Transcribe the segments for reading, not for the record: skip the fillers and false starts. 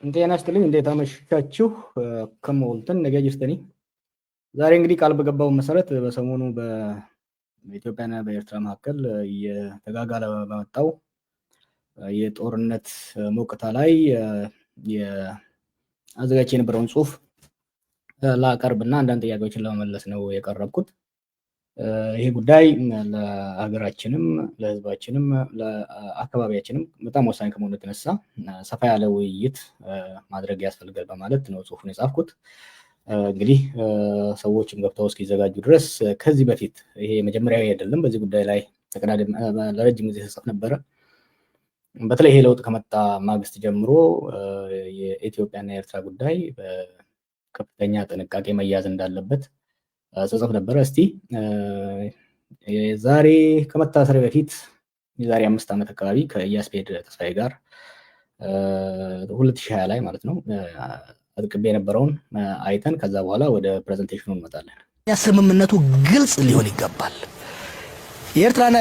ጤና ይስጥልኝ እንዴት አመሻችሁ ከመወልተን ነገ ጅስተኒ ዛሬ እንግዲህ ቃል በገባው መሰረት በሰሞኑ በኢትዮጵያና በኤርትራ መካከል የተጋጋለ በመጣው የጦርነት ሞቅታ ላይ የአዘጋጅ የነበረውን ጽሁፍ ላቀርብና አንዳንድ ጥያቄዎችን ለመመለስ ነው የቀረብኩት። ይሄ ጉዳይ ለሀገራችንም ለህዝባችንም ለአካባቢያችንም በጣም ወሳኝ ከመሆኑ የተነሳ ሰፋ ያለ ውይይት ማድረግ ያስፈልጋል በማለት ነው ጽሁፉን የጻፍኩት። እንግዲህ ሰዎችም ገብተው እስኪዘጋጁ ድረስ ከዚህ በፊት ይሄ መጀመሪያዊ አይደለም። በዚህ ጉዳይ ላይ ለረጅም ጊዜ ተጽፎ ነበረ። በተለይ ይሄ ለውጥ ከመጣ ማግስት ጀምሮ የኢትዮጵያና የኤርትራ ጉዳይ በከፍተኛ ጥንቃቄ መያዝ እንዳለበት ተጽፎ ነበረ። እስቲ ዛሬ ከመታሰር በፊት የዛሬ 5 ዓመት አካባቢ ከያስፔድ ተስፋዬ ጋር 2020 ላይ ማለት ነው አጥቅቤ የነበረውን አይተን ከዛ በኋላ ወደ ፕሬዘንቴሽኑ እንመጣለን። ስምምነቱ ግልጽ ሊሆን ይገባል። የኤርትራና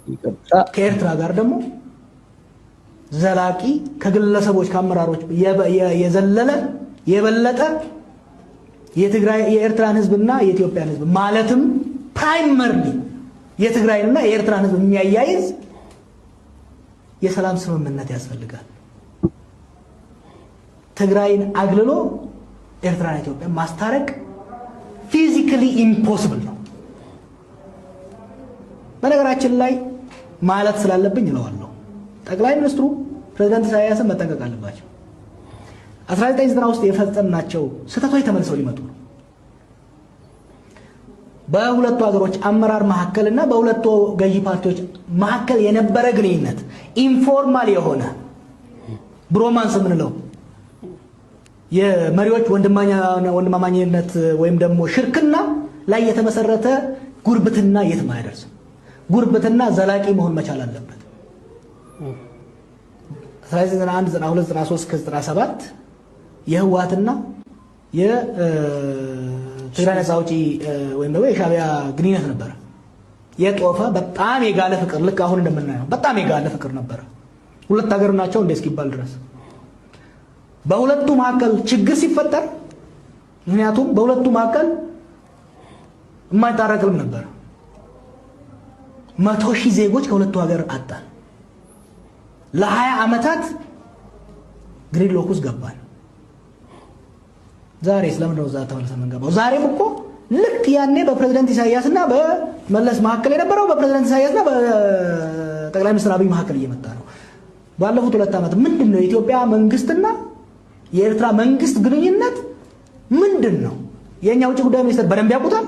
ኢትዮጵያ ከኤርትራ ጋር ደግሞ ዘላቂ ከግለሰቦች ከአመራሮች የዘለለ የበለጠ የኤርትራን ህዝብና የኢትዮጵያን ህዝብ ማለትም ፕራይመርሊ የትግራይንና የኤርትራን ህዝብ የሚያያይዝ የሰላም ስምምነት ያስፈልጋል። ትግራይን አግልሎ ኤርትራና ኢትዮጵያን ማስታረቅ ፊዚካሊ ኢምፖሲብል ነው። በነገራችን ላይ ማለት ስላለብኝ እለዋለሁ፣ ጠቅላይ ሚኒስትሩ ፕሬዝዳንት ኢሳያስን መጠንቀቅ አለባቸው። 1990 ውስጥ የፈጸምናቸው ስህተቶች ተመልሰው ሊመጡ ነው። በሁለቱ ሀገሮች አመራር መካከልና በሁለቱ ገዢ ፓርቲዎች መካከል የነበረ ግንኙነት ኢንፎርማል የሆነ ብሮማንስ የምንለው የመሪዎች ወንድማማኝነት ወይም ደግሞ ሽርክና ላይ የተመሰረተ ጉርብትና የትም አያደርስም። ጉርብትና ዘላቂ መሆን መቻል አለበት። 1991 92 93 97 የህወሓትና የትግራይ ነፃ አውጪ ወይም ደግሞ የሻዕቢያ ግንኙነት ነበረ። የጦፈ በጣም የጋለ ፍቅር፣ ልክ አሁን እንደምናየው በጣም የጋለ ፍቅር ነበረ። ሁለት ሀገር ናቸው እንደ እስኪባል ድረስ በሁለቱ መካከል ችግር ሲፈጠር፣ ምክንያቱም በሁለቱ መካከል የማይታረቅም ነበር። 100,000 ዜጎች ከሁለቱ ሀገር አጣን። ለ20 ዓመታት ግሪድሎክ ውስጥ ገባን። ዛሬ ስለምን ነው እዛ ተመልሰን የምንገባው? ዛሬም እኮ ልክ ያኔ በፕሬዝዳንት ኢሳያስና በመለስ መካከል የነበረው በፕሬዝዳንት ኢሳያስና በጠቅላይ ሚኒስትር አብይ መካከል እየመጣ ነው። ባለፉት 2 ዓመት ምንድነው የኢትዮጵያ መንግስትና የኤርትራ መንግስት ግንኙነት ምንድነው? የኛ ውጭ ጉዳይ ሚኒስትር በደንብ ያውቁታል፣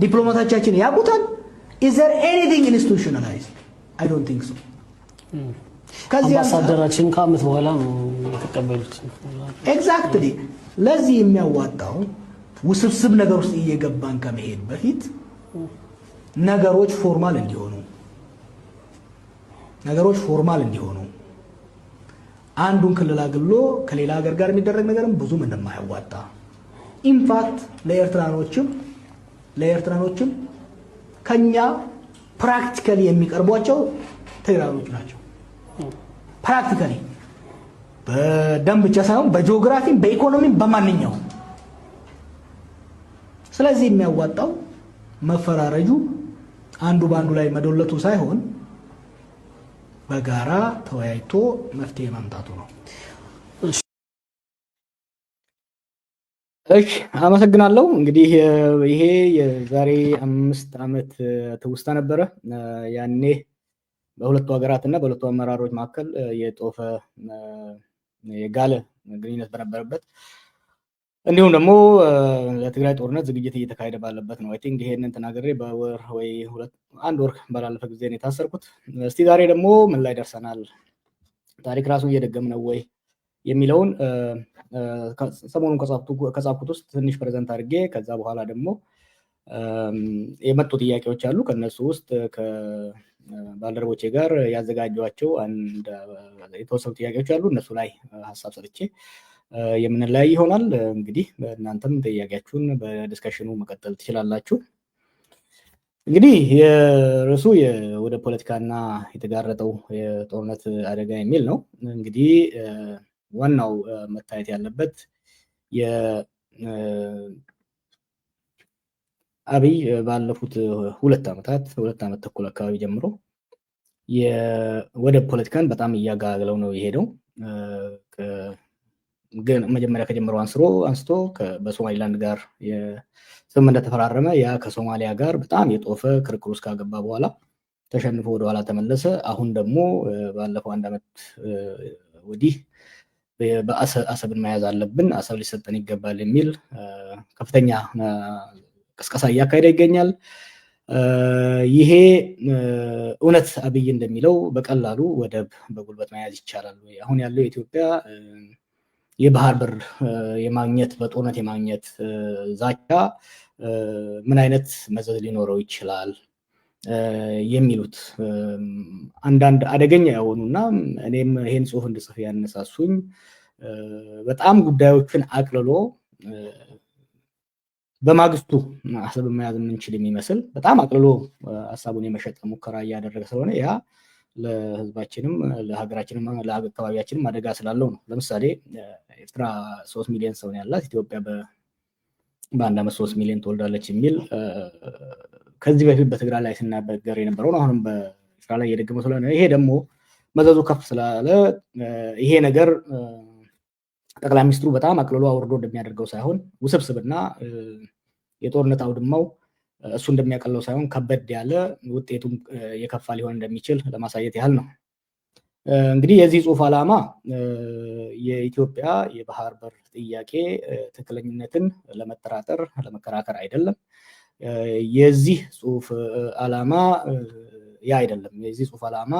ዲፕሎማቶቻችን ያውቁታል። is there anything institutionalized? I don't think so. አምባሳደራችን ከዓመት በኋላ ነው የተቀበሉት። ኤግዛክትሊ። ለዚህ የሚያዋጣው ውስብስብ ነገር ውስጥ እየገባን ከመሄድ በፊት ነገሮች ፎርማል እንዲሆኑ አንዱን ክልል አግሎ ከሌላ ሀገር ጋር የሚደረግ ነገርም ብዙም እንደማያዋጣ ኢንፋክት ለኤርትራኖችም ከኛ ፕራክቲካሊ የሚቀርቧቸው ትግራዮች ናቸው። ፕራክቲካሊ በደንብ ብቻ ሳይሆን በጂኦግራፊም በኢኮኖሚም በማንኛውም። ስለዚህ የሚያዋጣው መፈራረጁ አንዱ በአንዱ ላይ መዶለቱ ሳይሆን በጋራ ተወያይቶ መፍትሄ ማምጣቱ ነው። እሺ አመሰግናለሁ። እንግዲህ ይሄ የዛሬ 5 ዓመት ትውስታ ነበረ። ያኔ በሁለቱ ሀገራትና በሁለቱ አመራሮች መካከል የጦፈ የጋለ ግንኙነት በነበረበት እንዲሁም ደግሞ ለትግራይ ጦርነት ዝግጅት እየተካሄደ ባለበት ነው። አይ ቲንክ ይሄንን ተናግሬ በወር ወይ 1 ወር ባላለፈ ጊዜ ነው የታሰርኩት። እስቲ ዛሬ ደግሞ ምን ላይ ደርሰናል፣ ታሪክ ራሱን እየደገምን ነው ወይ የሚለውን ሰሞኑን ከጻፍኩት ውስጥ ትንሽ ፕሬዘንት አድርጌ ከዛ በኋላ ደግሞ የመጡ ጥያቄዎች አሉ። ከነሱ ውስጥ ከባልደረቦቼ ጋር ያዘጋጇቸው አንድ የተወሰኑ ጥያቄዎች አሉ። እነሱ ላይ ሀሳብ ሰጥቼ የምንለያይ ይሆናል። እንግዲህ እናንተም ጥያቄያችሁን በዲስከሽኑ መቀጠል ትችላላችሁ። እንግዲህ የርዕሱ ወደ ፖለቲካና የተጋረጠው የጦርነት አደጋ የሚል ነው። እንግዲህ ዋናው መታየት ያለበት አብይ ባለፉት 2 ዓመት ተኩል አካባቢ ጀምሮ የወደብ ፖለቲካን በጣም እያጋገለው ነው የሄደው። ግን መጀመሪያ ከጀመረው አንስቶ በሶማሊላንድ ጋር ስምምነት ተፈራረመ። ያ ከሶማሊያ ጋር በጣም የጦፈ ክርክር ውስጥ ካገባ በኋላ ተሸንፎ ወደኋላ ተመለሰ። አሁን ደግሞ ባለፈው 1 ዓመት ወዲህ አሰብን መያዝ አለብን፣ አሰብ ሊሰጠን ይገባል የሚል ከፍተኛ ቅስቀሳ እያካሄደ ይገኛል። ይሄ እውነት አብይ እንደሚለው በቀላሉ ወደብ በጉልበት መያዝ ይቻላል ወይ? አሁን ያለው የኢትዮጵያ የባህር በር የማግኘት በጦርነት የማግኘት ዛቻ ምን አይነት መዘዝ ሊኖረው ይችላል የሚሉት አንዳንድ አደገኛ የሆኑና እኔም ይሄን ጽሁፍ እንድጽፍ ያነሳሱኝ በጣም ጉዳዮችን አቅልሎ በማግስቱ አሰብን መያዝ የምንችል የሚመስል በጣም አቅልሎ ሀሳቡን የመሸጥ ሙከራ እያደረገ ስለሆነ ያ ለህዝባችንም ለሀገራችንም ለአካባቢያችንም አደጋ ስላለው ነው። ለምሳሌ ኤርትራ 3 ሚሊዮን ሰው ያላት፣ ኢትዮጵያ በ1 ዓመት 3 ሚሊዮን ትወልዳለች የሚል ከዚህ በፊት በትግራይ ላይ ሲናገር የነበረውን አሁንም በኤርትራ ላይ እየደገመ ስለሆነ ይሄ ደግሞ መዘዙ ከፍ ስላለ ይሄ ነገር ጠቅላይ ሚኒስትሩ በጣም አቅልሎ አውርዶ እንደሚያደርገው ሳይሆን ውስብስብና የጦርነት አውድማው እሱ እንደሚያቀለው ሳይሆን ከበድ ያለ ውጤቱም የከፋ ሊሆን እንደሚችል ለማሳየት ያህል ነው። እንግዲህ የዚህ ጽሁፍ ዓላማ የኢትዮጵያ የባህር በር ጥያቄ ትክክለኝነትን ለመጠራጠር ለመከራከር አይደለም። የዚህ ጽሁፍ ዓላማ ያ አይደለም። የዚህ ጽሁፍ ዓላማ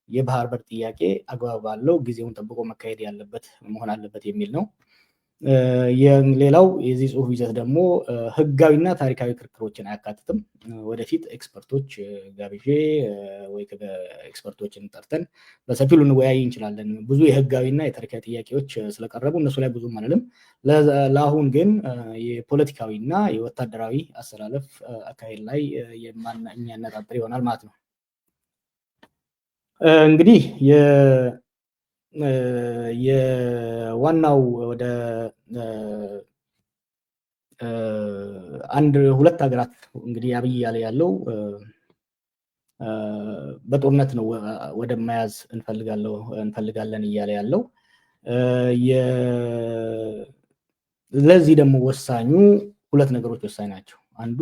የባህር በር ጥያቄ አግባብ ባለው ጊዜውን ጠብቆ መካሄድ ያለበት መሆን አለበት የሚል ነው። ሌላው የዚህ ጽሁፍ ይዘት ደግሞ ህጋዊና ታሪካዊ ክርክሮችን አያካትትም። ወደፊት ኤክስፐርቶች ጋብዤ ወይ ኤክስፐርቶችን ጠርተን በሰፊው ልንወያይ እንችላለን። ብዙ የህጋዊና የታሪካዊ ጥያቄዎች ስለቀረቡ እነሱ ላይ ብዙም አንልም። ለአሁን ግን የፖለቲካዊና የወታደራዊ አሰላለፍ አካሄድ ላይ የሚያነጣጥር ይሆናል ማለት ነው። እንግዲህ የዋናው ወደ 2 ሀገራት እንግዲህ አብይ ያለ ያለው በጦርነት ነው ወደ መያዝ እንፈልጋለን እያለ ያለው። ለዚህ ደግሞ ወሳኙ 2 ነገሮች ወሳኝ ናቸው። አንዱ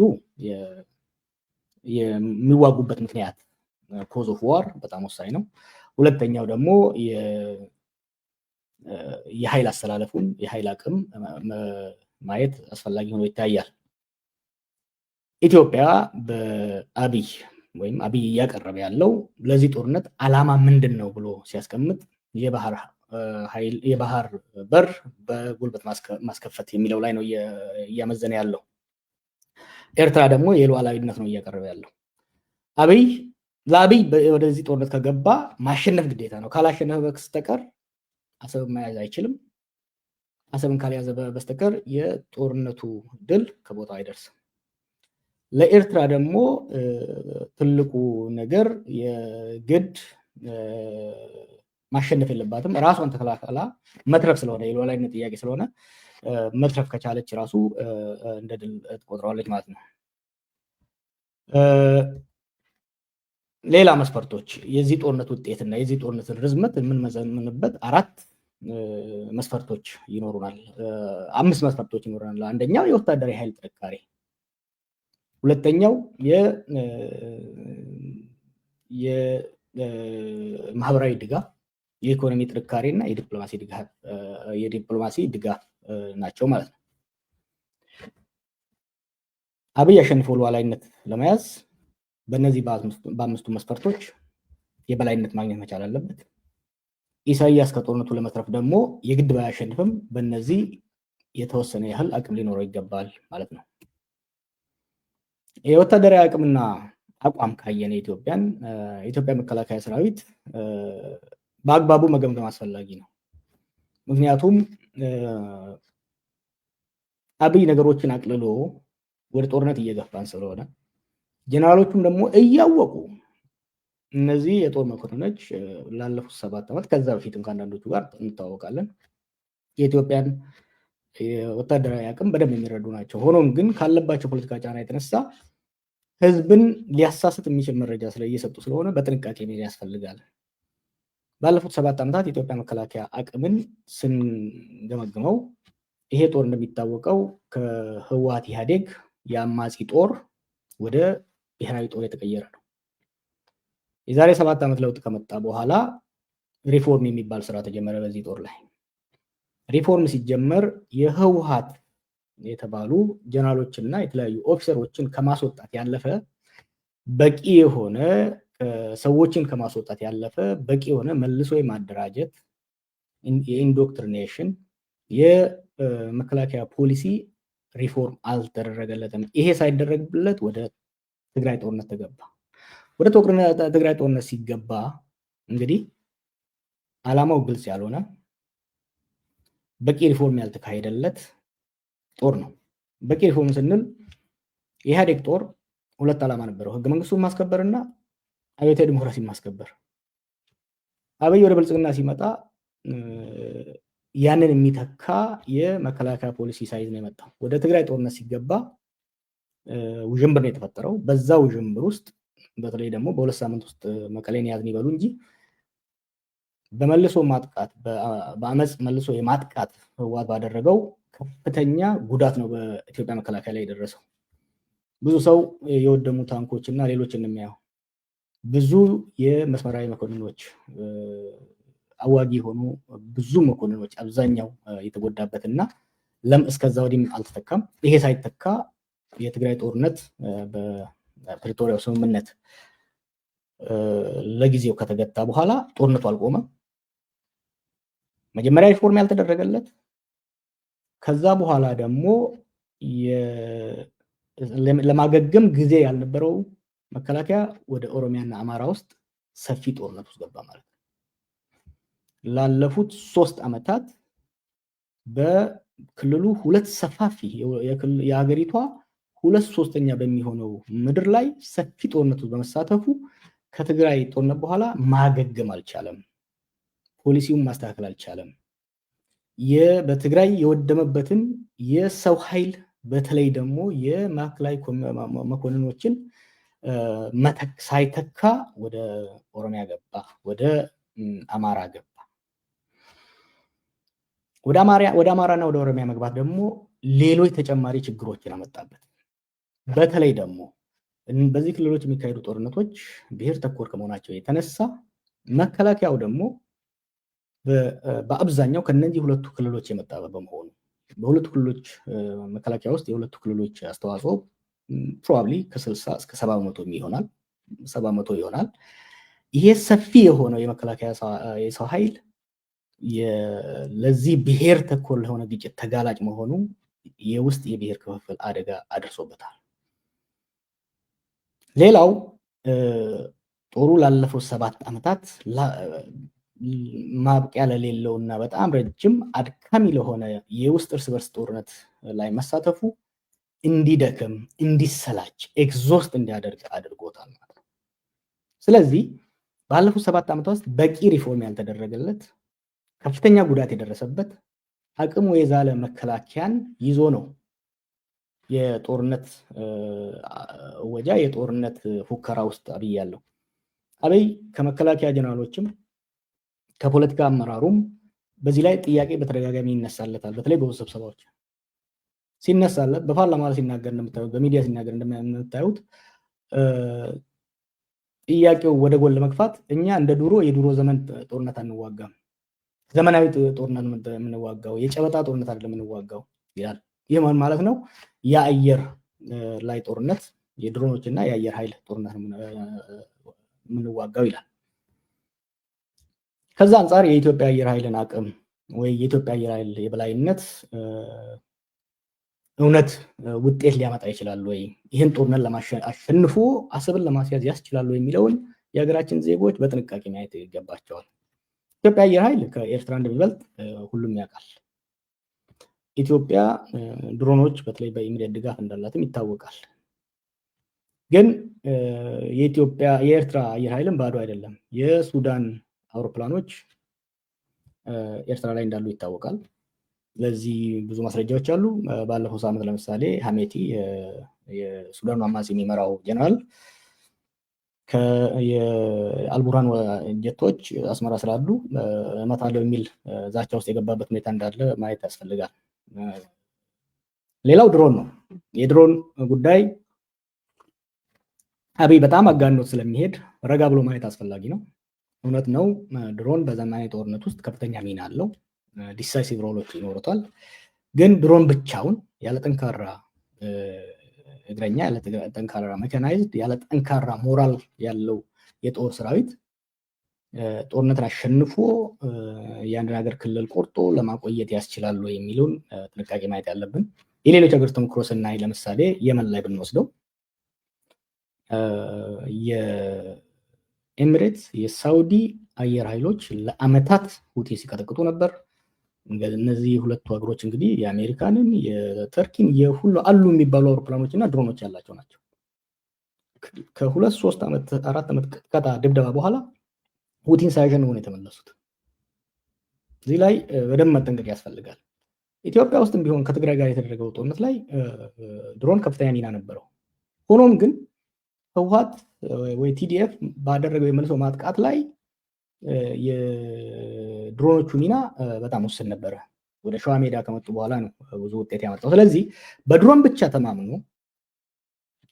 የሚዋጉበት ምክንያት ኮዝ ኦፍ ዋር በጣም ወሳኝ ነው። ሁለተኛው ደግሞ የኃይል አስተላለፉን የኃይል አቅም ማየት አስፈላጊ ሆኖ ይታያል። ኢትዮጵያ በአብይ እያቀረበ ያለው ለዚህ ጦርነት ዓላማ ምንድን ነው ብሎ ሲያስቀምጥ የባህር በር በጉልበት ማስከፈት የሚለው ላይ ነው እያመዘነ ያለው። ኤርትራ ደግሞ የሉዓላዊነት ነው እያቀረበ ያለው። ለአብይ ወደዚህ ጦርነት ከገባ ማሸነፍ ግዴታ ነው። ካላሸነፈ በስተቀር አሰብን መያዝ አይችልም። አሰብን ካልያዘ በስተቀር የጦርነቱ ድል ከቦታው አይደርስም። ለኤርትራ ደግሞ ትልቁ ነገር የግድ ማሸነፍ የለባትም። ራሷን ተከላከላ መትረፍ ስለሆነ የሉዓላዊነት ጥያቄ ስለሆነ መትረፍ ከቻለች ራሱ እንደ ድል ትቆጥረዋለች ማለት ነው። ሌላ መስፈርቶች የዚህ ጦርነት ውጤትና የዚህ ጦርነትን ርዝመት የምንመዘምንበት 4 መስፈርቶች ይኖሩናል። 5 መስፈርቶች ይኖሩናል። አንደኛው የወታደራዊ ኃይል ጥንካሬ፣ ሁለተኛው የማህበራዊ ድጋፍ፣ የኢኮኖሚ ጥንካሬ እና የዲፕሎማሲ ድጋፍ ናቸው ማለት ነው። አብይ አሸንፎ ሉዓላዊነት ለመያዝ በእነዚህ በ5ቱ መስፈርቶች የበላይነት ማግኘት መቻል አለበት። ኢሳያስ ከጦርነቱ ለመትረፍ ደግሞ የግድ ባያሸንፍም በእነዚህ የተወሰነ ያህል አቅም ሊኖረው ይገባል ማለት ነው። የወታደራዊ አቅምና አቋም ካየን የኢትዮጵያ መከላከያ ሰራዊት በአግባቡ መገምገም አስፈላጊ ነው። ምክንያቱም አብይ ነገሮችን አቅልሎ ወደ ጦርነት እየገፋን ስለሆነ ጀነራሎቹም ደግሞ እያወቁ እነዚህ የጦር መኮንኖች ላለፉት 7 ዓመት ከዛ በፊትም ከአንዳንዶቹ ጋር እንታወቃለን የኢትዮጵያን ወታደራዊ አቅም በደንብ የሚረዱ ናቸው። ሆኖም ግን ካለባቸው ፖለቲካ ጫና የተነሳ ህዝብን ሊያሳስት የሚችል መረጃ እየሰጡ ስለሆነ በጥንቃቄ መሄድ ያስፈልጋል። ባለፉት 7 ዓመታት የኢትዮጵያ መከላከያ አቅምን ስንገመግመው ይሄ ጦር እንደሚታወቀው ከህወሓት ኢህአዴግ የአማጺ ጦር ወደ ብሔራዊ ጦር የተቀየረ ነው። የዛሬ 7 ዓመት ለውጥ ከመጣ በኋላ ሪፎርም የሚባል ስራ ተጀመረ። በዚህ ጦር ላይ ሪፎርም ሲጀመር የህወሓት የተባሉ ጀነራሎችና የተለያዩ ኦፊሰሮችን ከማስወጣት ያለፈ በቂ የሆነ ሰዎችን ከማስወጣት ያለፈ በቂ የሆነ መልሶ የማደራጀት የኢንዶክትሪኔሽን የመከላከያ ፖሊሲ ሪፎርም አልተደረገለትም። ይሄ ሳይደረግለት ወደ ትግራይ ጦርነት ተገባ። ወደ ትግራይ ጦርነት ሲገባ እንግዲህ ዓላማው ግልጽ ያልሆነ በቂ ሪፎርም ያልተካሄደለት ጦር ነው። በቂ ሪፎርም ስንል የኢህአዴግ ጦር 2 ዓላማ ነበረው፣ ህገ መንግስቱን ማስከበርና አብዮታዊ ዲሞክራሲን ማስከበር። አብይ ወደ ብልጽግና ሲመጣ ያንን የሚተካ የመከላከያ ፖሊሲ ሳይዝ ነው የመጣው። ወደ ትግራይ ጦርነት ሲገባ ውዥንብር ነው የተፈጠረው። በዛ ውዥንብር ውስጥ በተለይ ደግሞ በ2 ሳምንት ውስጥ መቀሌን ያዝን ይበሉ እንጂ በመልሶ ማጥቃት በአመፅ መልሶ የማጥቃት ህወሓት ባደረገው ከፍተኛ ጉዳት ነው በኢትዮጵያ መከላከያ ላይ የደረሰው። ብዙ ሰው የወደሙ ታንኮች እና ሌሎች እንደሚያየው ብዙ የመስመራዊ መኮንኖች አዋጊ የሆኑ ብዙ መኮንኖች አብዛኛው የተጎዳበትና እስከዛ ወዲህም አልተተካም። ይሄ ሳይተካ የትግራይ ጦርነት በፕሪቶሪያው ስምምነት ለጊዜው ከተገታ በኋላ ጦርነቱ አልቆመም። መጀመሪያ ሪፎርም ያልተደረገለት ከዛ በኋላ ደግሞ ለማገገም ጊዜ ያልነበረው መከላከያ ወደ ኦሮሚያና አማራ ውስጥ ሰፊ ጦርነት ውስጥ ገባ ማለት ነው። ላለፉት 3 ዓመታት በክልሉ 2 ሰፋፊ የሀገሪቷ 2/3 በሚሆነው ምድር ላይ ሰፊ ጦርነት ውስጥ በመሳተፉ ከትግራይ ጦርነት በኋላ ማገገም አልቻለም። ፖሊሲውን ማስተካከል አልቻለም። በትግራይ የወደመበትን የሰው ኃይል በተለይ ደግሞ የማዕከላዊ መኮንኖችን ሳይተካ ወደ ኦሮሚያ ገባ፣ ወደ አማራ ገባ። ወደ አማራና ወደ ኦሮሚያ መግባት ደግሞ ሌሎች ተጨማሪ ችግሮችን አመጣበት። በተለይ ደግሞ በዚህ ክልሎች የሚካሄዱ ጦርነቶች ብሔር ተኮር ከመሆናቸው የተነሳ መከላከያው ደግሞ በአብዛኛው ከነዚህ 2 ክልሎች የመጣ በመሆኑ በሁለቱ ክልሎች መከላከያ ውስጥ የሁለቱ ክልሎች አስተዋጽኦ ፕሮባብሊ ከ60 እስከ 70% ይሆናል 70% ይሆናል። ይሄ ሰፊ የሆነው የመከላከያ የሰው ኃይል ለዚህ ብሔር ተኮር ለሆነ ግጭት ተጋላጭ መሆኑ የውስጥ የብሔር ክፍፍል አደጋ አድርሶበታል። ሌላው ጦሩ ላለፉት 7 ዓመታት ማብቂያ ለሌለውና በጣም ረጅም አድካሚ ለሆነ የውስጥ እርስ በርስ ጦርነት ላይ መሳተፉ እንዲደክም፣ እንዲሰላች፣ ኤግዞስት እንዲያደርግ አድርጎታል ማለት ነው። ስለዚህ ባለፉት 7 ዓመታት ውስጥ በቂ ሪፎርም ያልተደረገለት ከፍተኛ ጉዳት የደረሰበት አቅሙ የዛለ መከላከያን ይዞ ነው የጦርነት ወጃ የጦርነት ፉከራ ውስጥ አብይ ያለው። አብይ ከመከላከያ ጀነራሎችም ከፖለቲካ አመራሩም በዚህ ላይ ጥያቄ በተደጋጋሚ ይነሳለታል። በተለይ በውስጥ ስብሰባዎች ሲነሳለት፣ በፓርላማ ላይ ሲናገር እንደምታዩት፣ በሚዲያ ሲናገር እንደምታዩት ጥያቄው ወደ ጎን ለመግፋት እኛ እንደ የድሮ ዘመን ጦርነት አንዋጋም፣ ዘመናዊ ጦርነት የምንዋጋው የጨበጣ ጦርነት አይደለም የምንዋጋው ይላል። ይህ ማለት ነው የአየር ላይ ጦርነት የድሮኖች እና የአየር ኃይል ጦርነት የምንዋጋው ይላል። ከዛ አንጻር የኢትዮጵያ አየር ኃይልን አቅም ወይ የኢትዮጵያ አየር ኃይል የበላይነት እውነት ውጤት ሊያመጣ ይችላል ወይ፣ ይህን ጦርነት አሸንፎ አሰብን ለማስያዝ ያስችላል የሚለውን የሀገራችን ዜጎች በጥንቃቄ ማየት ይገባቸዋል። ኢትዮጵያ አየር ኃይል ከኤርትራ እንደሚበልጥ ሁሉም ያውቃል። ኢትዮጵያ ድሮኖች በተለይ በኢሚዲየት ድጋፍ እንዳላትም ይታወቃል። ግን የኤርትራ አየር ኃይልም ባዶ አይደለም። የሱዳን አውሮፕላኖች ኤርትራ ላይ እንዳሉ ይታወቃል። ለዚህ ብዙ ማስረጃዎች አሉ። ባለፈው ሳምንት ለምሳሌ ሀሜቲ የሱዳኑ አማጺ የሚመራው ጀነራል የአልቡርሃን ጀቶች አስመራ ስላሉ እመታለሁ የሚል ዛቻ ውስጥ የገባበት ሁኔታ እንዳለ ማየት ያስፈልጋል። ሌላው ድሮን ነው። የድሮን ጉዳይ አብይ በጣም አጋኖት ስለሚሄድ ረጋ ብሎ ማየት አስፈላጊ ነው። እውነት ነው፣ ድሮን በዘመናዊ ጦርነት ውስጥ ከፍተኛ ሚና አለው። ዲሳይሲቭ ሮሎች ይኖሩታል። ግን ድሮን ብቻውን ያለ ጠንካራ እግረኛ፣ ያለ ጠንካራ ሜካናይዝድ፣ ያለ ጠንካራ ሞራል ያለው የጦር ሰራዊት ጦርነትን አሸንፎ የአንድን ሀገር ክልል ቆርጦ ለማቆየት ያስችላሉ የሚለውን ጥንቃቄ ማየት ያለብን። የሌሎች ሀገር ተሞክሮ ስናይ ለምሳሌ የመን ላይ ብንወስደው የኤሚሬትስ የሳውዲ አየር ኃይሎች ለአመታት ሁቲ ሲቀጠቅጡ ነበር። እነዚህ ሁለቱ ሀገሮች እንግዲህ የአሜሪካንን የተርኪን የሁሉ አሉ የሚባሉ አውሮፕላኖች እና ድሮኖች ያላቸው ናቸው። ከ2 3 ዓመት 4 ዓመት ቅጥቀጣ ድብደባ በኋላ ሁቲን ሳያሸንፉ ነው የተመለሱት። እዚህ ላይ በደንብ መጠንቀቅ ያስፈልጋል። ኢትዮጵያ ውስጥም ቢሆን ከትግራይ ጋር የተደረገው ጦርነት ላይ ድሮን ከፍተኛ ሚና ነበረው። ሆኖም ግን ህወሓት ወይ ቲዲኤፍ ባደረገው የመልሶ ማጥቃት ላይ የድሮኖቹ ሚና በጣም ውስን ነበረ። ወደ ሸዋ ሜዳ ከመጡ በኋላ ነው ብዙ ውጤት ያመጣው። ስለዚህ በድሮን ብቻ ተማምኖ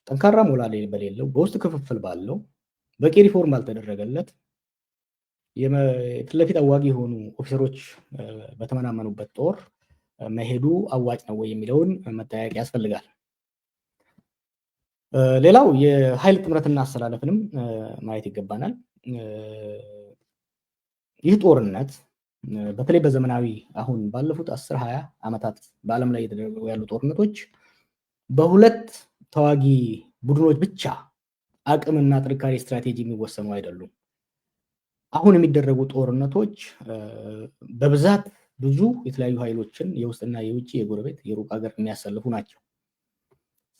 ጠንካራ ሞራል በሌለው በውስጥ ክፍፍል ባለው በቂ ሪፎርም ባልተደረገለት የፊት ለፊት አዋጊ የሆኑ ኦፊሰሮች በተመናመኑበት ጦር መሄዱ አዋጭ ነው ወይ የሚለውን መጠያየቅ ያስፈልጋል። ሌላው የኃይል ጥምረትና አሰላለፍንም ማየት ይገባናል። ይህ ጦርነት በተለይ በዘመናዊ አሁን ባለፉት 10-20 ዓመታት በዓለም ላይ የተደረጉ ያሉ ጦርነቶች በሁለት ተዋጊ ቡድኖች ብቻ አቅምና ጥንካሬ ስትራቴጂ የሚወሰኑ አይደሉም። አሁን የሚደረጉ ጦርነቶች በብዛት ብዙ የተለያዩ ኃይሎችን የውስጥና የውጭ የጎረቤት የሩቅ ሀገር የሚያሰልፉ ናቸው።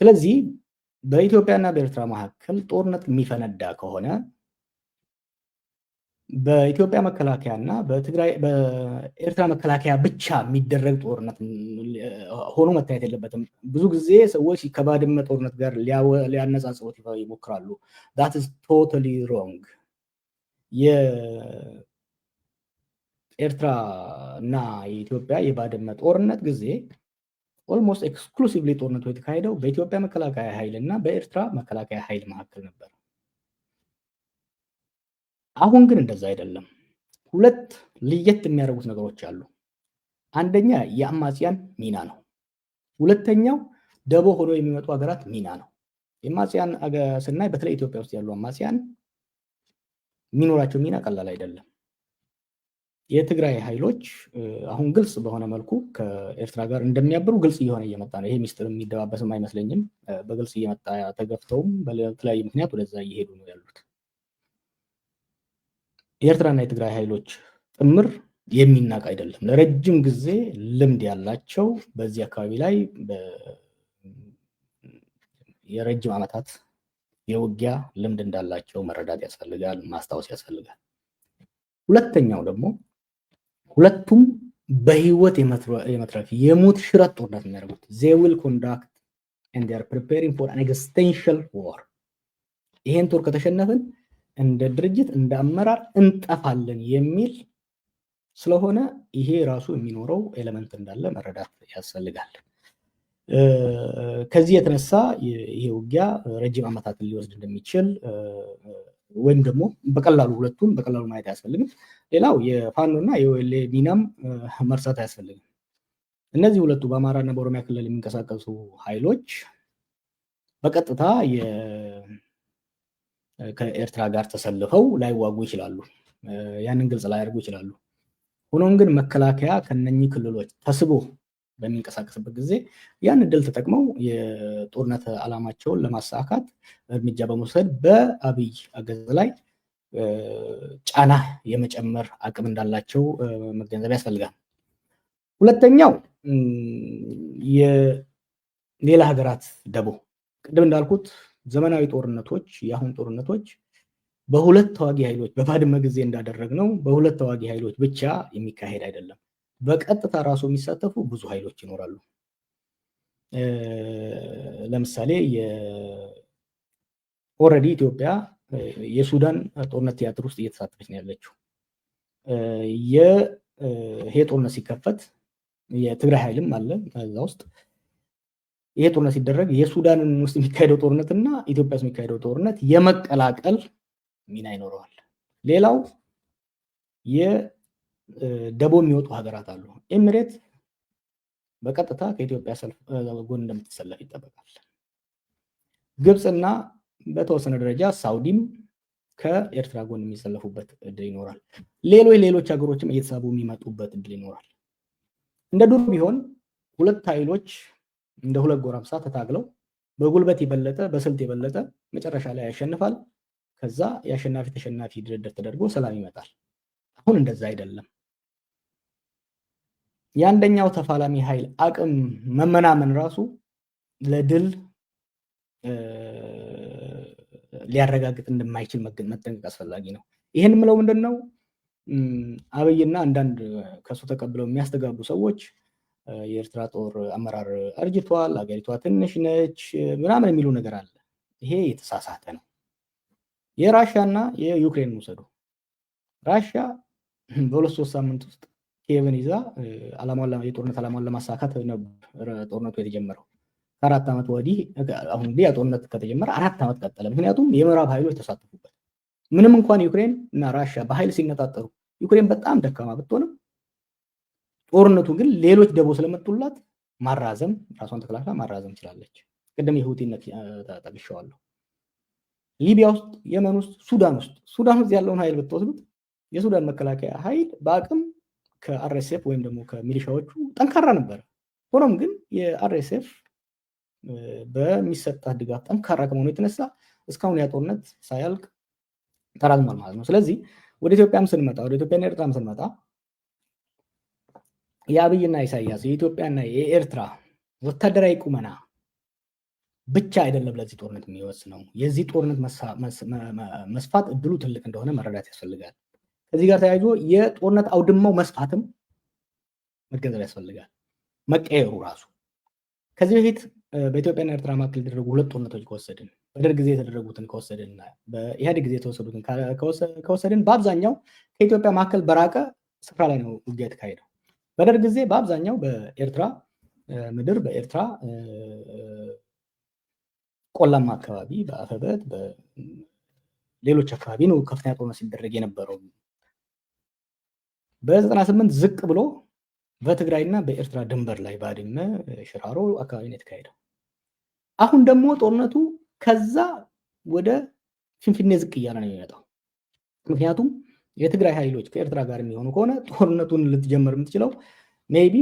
ስለዚህ በኢትዮጵያና በኤርትራ መካከል ጦርነት የሚፈነዳ ከሆነ በኢትዮጵያ መከላከያና በኤርትራ መከላከያ ብቻ የሚደረግ ጦርነት ሆኖ መታየት የለበትም። ብዙ ጊዜ ሰዎች ከባድመ ጦርነት ጋር ሊያነጻጽሩት ይሞክራሉ። that is totally wrong። የኤርትራ እና የኢትዮጵያ የባድመ ጦርነት ጊዜ ኦልሞስት ኤክስክሉሲቭሊ ጦርነቱ የተካሄደው በኢትዮጵያ መከላከያ ኃይል እና በኤርትራ መከላከያ ኃይል መካከል ነበር። አሁን ግን እንደዛ አይደለም። ሁለት ለየት የሚያደርጉት ነገሮች አሉ። አንደኛ የአማጽያን ሚና ነው። ሁለተኛው ደቦ ሆኖ የሚመጡ ሀገራት ሚና ነው። የአማጽያን ስናይ በተለይ ኢትዮጵያ ውስጥ ያሉ አማጽያን የሚኖራቸው ሚና ቀላል አይደለም። የትግራይ ኃይሎች አሁን ግልጽ በሆነ መልኩ ከኤርትራ ጋር እንደሚያብሩ ግልጽ እየሆነ እየመጣ ነው። ይሄ ሚስጥር የሚደባበስም አይመስለኝም። በግልጽ እየመጣ ተገፍተውም በተለያየ ምክንያት ወደዛ እየሄዱ ነው ያሉት። የኤርትራና የትግራይ ኃይሎች ጥምር የሚናቅ አይደለም። ለረጅም ጊዜ ልምድ ያላቸው በዚህ አካባቢ ላይ የረጅም ዓመታት የውጊያ ልምድ እንዳላቸው መረዳት ያስፈልጋል፣ ማስታወስ ያስፈልጋል። ሁለተኛው ደግሞ ሁለቱም በህይወት የመትረፍ የሞት ሽረት ጦርነት የሚያደርጉት they will conduct and they are preparing for an existential war። ይሄን ጦር ከተሸነፍን እንደ ድርጅት እንደ አመራር እንጠፋለን የሚል ስለሆነ ይሄ ራሱ የሚኖረው ኤሌመንት እንዳለ መረዳት ያስፈልጋል። ከዚህ የተነሳ ይሄ ውጊያ ረጅም ዓመታትን ሊወስድ እንደሚችል ወይም ደግሞ በቀላሉ ሁለቱን በቀላሉ ማየት አያስፈልግም። ሌላው የፋኖና የኦኤልኤ ሚናም መርሳት አያስፈልግም። እነዚህ ሁለቱ በአማራና በኦሮሚያ ክልል የሚንቀሳቀሱ ኃይሎች በቀጥታ ከኤርትራ ጋር ተሰልፈው ላይዋጉ ይችላሉ፣ ያንን ግልጽ ላያደርጉ ይችላሉ። ሆኖም ግን መከላከያ ከነኚህ ክልሎች ተስቦ በሚንቀሳቀስበት ጊዜ ያን እድል ተጠቅመው የጦርነት ዓላማቸውን ለማሳካት እርምጃ በመውሰድ በአብይ አገዛዝ ላይ ጫና የመጨመር አቅም እንዳላቸው መገንዘብ ያስፈልጋል። ሁለተኛው የሌላ ሀገራት ደቦ፣ ቅድም እንዳልኩት ዘመናዊ ጦርነቶች የአሁን ጦርነቶች በሁለት ተዋጊ ኃይሎች በባድመ ጊዜ እንዳደረግነው በሁለት ተዋጊ ኃይሎች ብቻ የሚካሄድ አይደለም። በቀጥታ ራሱ የሚሳተፉ ብዙ ኃይሎች ይኖራሉ። ለምሳሌ ኦልሬዲ ኢትዮጵያ የሱዳን ጦርነት ቲያትር ውስጥ እየተሳተፈች ነው ያለችው። ይሄ ጦርነት ሲከፈት የትግራይ ኃይልም አለ እዛ ውስጥ። ይሄ ጦርነት ሲደረግ የሱዳንን ውስጥ የሚካሄደው ጦርነት እና ኢትዮጵያ ውስጥ የሚካሄደው ጦርነት የመቀላቀል ሚና ይኖረዋል። ሌላው የደቦ የሚወጡ ሀገራት አሉ። ኤሚሬት በቀጥታ ከኢትዮጵያ ጎን እንደምትሰለፍ ይጠበቃል። ግብፅና በተወሰነ ደረጃ ሳውዲም ከኤርትራ ጎን የሚሰለፉበት እድል ይኖራል። ሌሎች ሀገሮችም እየተሳቡ የሚመጡበት እድል ይኖራል። እንደ ዱር ቢሆን ሁለት ኃይሎች እንደ ሁለት ጎረምሳ ተታግለው በጉልበት የበለጠ በስልት የበለጠ መጨረሻ ላይ ያሸንፋል። ከዛ የአሸናፊ ተሸናፊ ድርድር ተደርጎ ሰላም ይመጣል። አሁን እንደዛ አይደለም። የአንደኛው ተፋላሚ ኃይል አቅም መመናመን ራሱ ለድል ሊያረጋግጥ እንደማይችል መጠንቀቅ አስፈላጊ ነው። ይህን ምለው ምንድነው አብይና አንዳንድ ከሱ ተቀብለው የሚያስተጋቡ ሰዎች የኤርትራ ጦር አመራር አርጅቷል፣ አገሪቷ ትንሽ ነች ምናምን የሚሉ ነገር አለ። ይሄ የተሳሳተ ነው። የራሻና የዩክሬን ውሰዱ። ራሻ በ2-3 ሳምንት ውስጥ ኪየቭን ይዛ የጦርነት ዓላማውን ለማሳካት ነበር ጦርነቱ የተጀመረው። ከ4 ዓመት ወዲህ አሁን ያ ጦርነት ከተጀመረ 4 ዓመት ቀጠለ። ምክንያቱም የምዕራብ ኃይሎች ተሳተፉበት። ምንም እንኳን ዩክሬን እና ራሻ በኃይል ሲነጣጠሩ ዩክሬን በጣም ደካማ ብትሆንም ጦርነቱ ግን ሌሎች ደቦ ስለመጡላት ማራዘም ራሷን ተከላክላ ማራዘም ችላለች። ቅድም የሁቲነት ጠቅሼዋለሁ። ሊቢያ ውስጥ፣ የመን ውስጥ፣ ሱዳን ውስጥ ያለውን ኃይል ብትወስዱት የሱዳን መከላከያ ኃይል በአቅም ከአርኤስኤፍ ወይም ደግሞ ከሚሊሻዎቹ ጠንካራ ነበር። ሆኖም ግን የአርኤስኤፍ በሚሰጣት ድጋፍ ጠንካራ ከመሆኑ የተነሳ እስካሁን ያ ጦርነት ሳያልቅ ተራዝሟል ማለት ነው። ስለዚህ ወደ ኢትዮጵያም ስንመጣ ወደ ኢትዮጵያና ኤርትራም ስንመጣ የአብይና ኢሳያስ የኢትዮጵያና የኤርትራ ወታደራዊ ቁመና ብቻ አይደለም ለዚህ ጦርነት የሚወስነው። የዚህ ጦርነት መስፋት እድሉ ትልቅ እንደሆነ መረዳት ያስፈልጋል። ከዚህ ጋር ተያይዞ የጦርነት አውድማው መስፋትም መገንዘብ ያስፈልጋል። መቀየሩ ራሱ ከዚህ በፊት በኢትዮጵያና ኤርትራ መካከል የተደረጉ ሁለት ጦርነቶች ከወሰድን በደርግ ጊዜ የተደረጉትን ከወሰድንና በኢህአዴግ ጊዜ የተወሰዱትን ከወሰድን በአብዛኛው ከኢትዮጵያ መካከል በራቀ ስፍራ ላይ ነው ውጊያ የተካሄደው። በደርግ ጊዜ በአብዛኛው በኤርትራ ምድር በኤርትራ ቆላማ አካባቢ በአፈበት በሌሎች አካባቢ ነው ከፍተኛ ጦርነት ሲደረግ የነበረው። በ98 ዝቅ ብሎ በትግራይና በኤርትራ ድንበር ላይ ባድመ፣ ሽራሮ አካባቢ ነው የተካሄደው። አሁን ደግሞ ጦርነቱ ከዛ ወደ ፊንፊኔ ዝቅ እያለ ነው የሚመጣው። ምክንያቱም የትግራይ ኃይሎች ከኤርትራ ጋር የሚሆኑ ከሆነ ጦርነቱን ልትጀምር የምትችለው ሜይቢ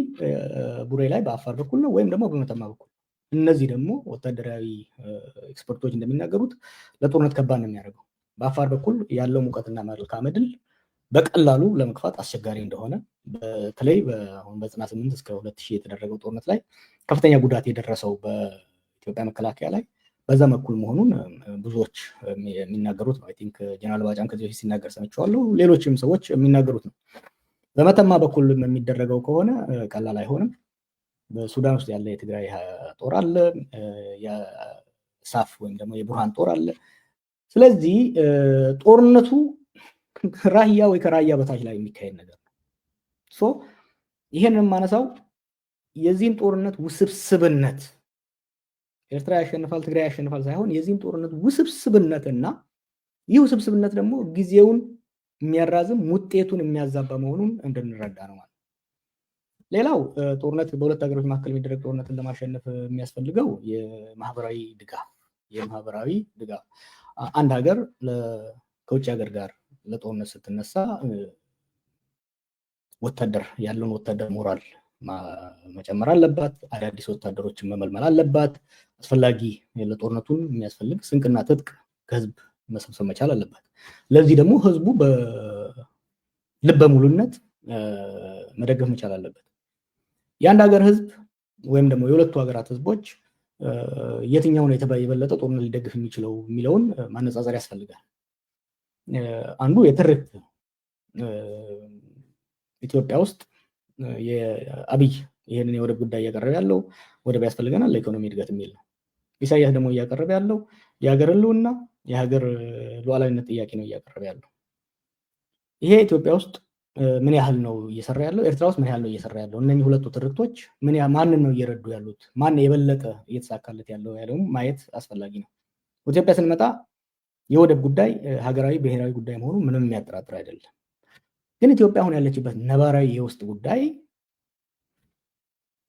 ቡሬ ላይ በአፋር በኩል ነው ወይም ደግሞ በመተማ በኩል። እነዚህ ደግሞ ወታደራዊ ኤክስፐርቶች እንደሚናገሩት ለጦርነት ከባድ ነው የሚያደርገው። በአፋር በኩል ያለው ሙቀትና መልክዓ ምድር በቀላሉ ለመግፋት አስቸጋሪ እንደሆነ በተለይ አሁን በ98 እስከ 2000 የተደረገው ጦርነት ላይ ከፍተኛ ጉዳት የደረሰው በኢትዮጵያ መከላከያ ላይ በዛ በኩል መሆኑን ብዙዎች የሚናገሩት ነው። አይ ቲንክ ጀነራል ባጫም ከዚህ በፊት ሲናገር ሰምቼዋለሁ። ሌሎችም ሰዎች የሚናገሩት ነው። በመተማ በኩል የሚደረገው ከሆነ ቀላል አይሆንም። በሱዳን ውስጥ ያለ የትግራይ ጦር አለ፣ የሳፍ ወይም ደግሞ የቡርሃን ጦር አለ። ስለዚህ ጦርነቱ ራያ ወይ ከራያ በታች ላይ የሚካሄድ ነገር ነው። ይሄንን የማነሳው የዚህን ጦርነት ውስብስብነት ኤርትራ ያሸንፋል ትግራይ ያሸንፋል ሳይሆን የዚህን ጦርነት ውስብስብነትና ይህ ውስብስብነት ደግሞ ጊዜውን የሚያራዝም ውጤቱን የሚያዛባ መሆኑን እንድንረዳ ነው ማለት። ሌላው ጦርነት በሁለት ሀገሮች መካከል የሚደረግ ጦርነትን ለማሸነፍ የሚያስፈልገው የማህበራዊ ድጋፍ አንድ ሀገር ከውጭ ሀገር ጋር ለጦርነት ስትነሳ ያለውን ወታደር ሞራል መጨመር አለባት። አዳዲስ ወታደሮችን መመልመል አለባት። አስፈላጊ ለጦርነቱን የሚያስፈልግ ስንቅና ትጥቅ ከህዝብ መሰብሰብ መቻል አለባት። ለዚህ ደግሞ ህዝቡ በልበ ሙሉነት መደገፍ መቻል አለበት። የአንድ ሀገር ህዝብ ወይም ደግሞ የሁለቱ ሀገራት ህዝቦች የትኛው ነው የበለጠ ጦርነት ሊደግፍ የሚችለው የሚለውን ማነጻጸር ያስፈልጋል። አንዱ የትርክት ኢትዮጵያ ውስጥ የአብይ ይህንን የወደብ ጉዳይ እያቀረበ ያለው ወደብ ያስፈልገናል ለኢኮኖሚ እድገት የሚል ነው። ኢሳያስ ደግሞ እያቀረበ ያለው የሀገር ህልውና የሀገር ሉዓላዊነት ጥያቄ ነው እያቀረበ ያለው። ይሄ ኢትዮጵያ ውስጥ ምን ያህል ነው እየሰራ ያለው? ኤርትራ ውስጥ ምን ያህል ነው እየሰራ ያለው? እነኚህ ሁለቱ ትርክቶች ማንን ነው እየረዱ ያሉት? ማን የበለጠ እየተሳካለት ያለው ያለውም ማየት አስፈላጊ ነው። ኢትዮጵያ ስንመጣ የወደብ ጉዳይ ሀገራዊ ብሔራዊ ጉዳይ መሆኑ ምንም የሚያጠራጥር አይደለም። ግን ኢትዮጵያ አሁን ያለችበት ነባራዊ የውስጥ ጉዳይ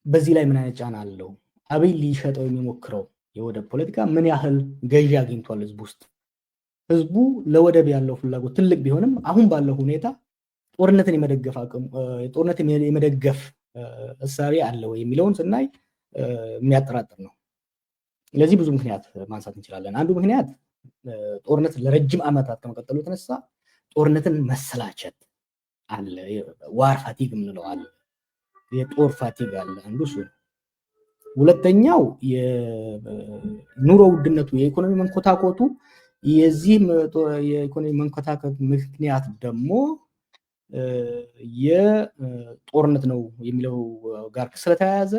በዚህ ላይ ምን አይነት ጫና አለው? አብይ ሊሸጠው የሚሞክረው የወደብ ፖለቲካ ምን ያህል ገዢ አግኝቷል ህዝቡ ውስጥ? ህዝቡ ለወደብ ያለው ፍላጎት ትልቅ ቢሆንም አሁን ባለው ሁኔታ ጦርነትን የመደገፍ አቅም ጦርነትን የመደገፍ እሳቤ አለ ወይ የሚለውን ስናይ የሚያጠራጥር ነው። ለዚህ ብዙ ምክንያት ማንሳት እንችላለን። አንዱ ምክንያት ጦርነት ለረጅም ዓመታት ከመቀጠሉ የተነሳ ጦርነትን መሰላቸት አለ። ዋር ፋቲግ የምንለው አለ። የጦር ፋቲግ አለ። አንዱ እሱ ነው። ሁለተኛው የኑሮ ውድነቱ የኢኮኖሚ መንኮታኮቱ የዚህ የኢኮኖሚ መንኮታኮት ምክንያት ደግሞ የጦርነት ነው የሚለው ጋር ስለተያያዘ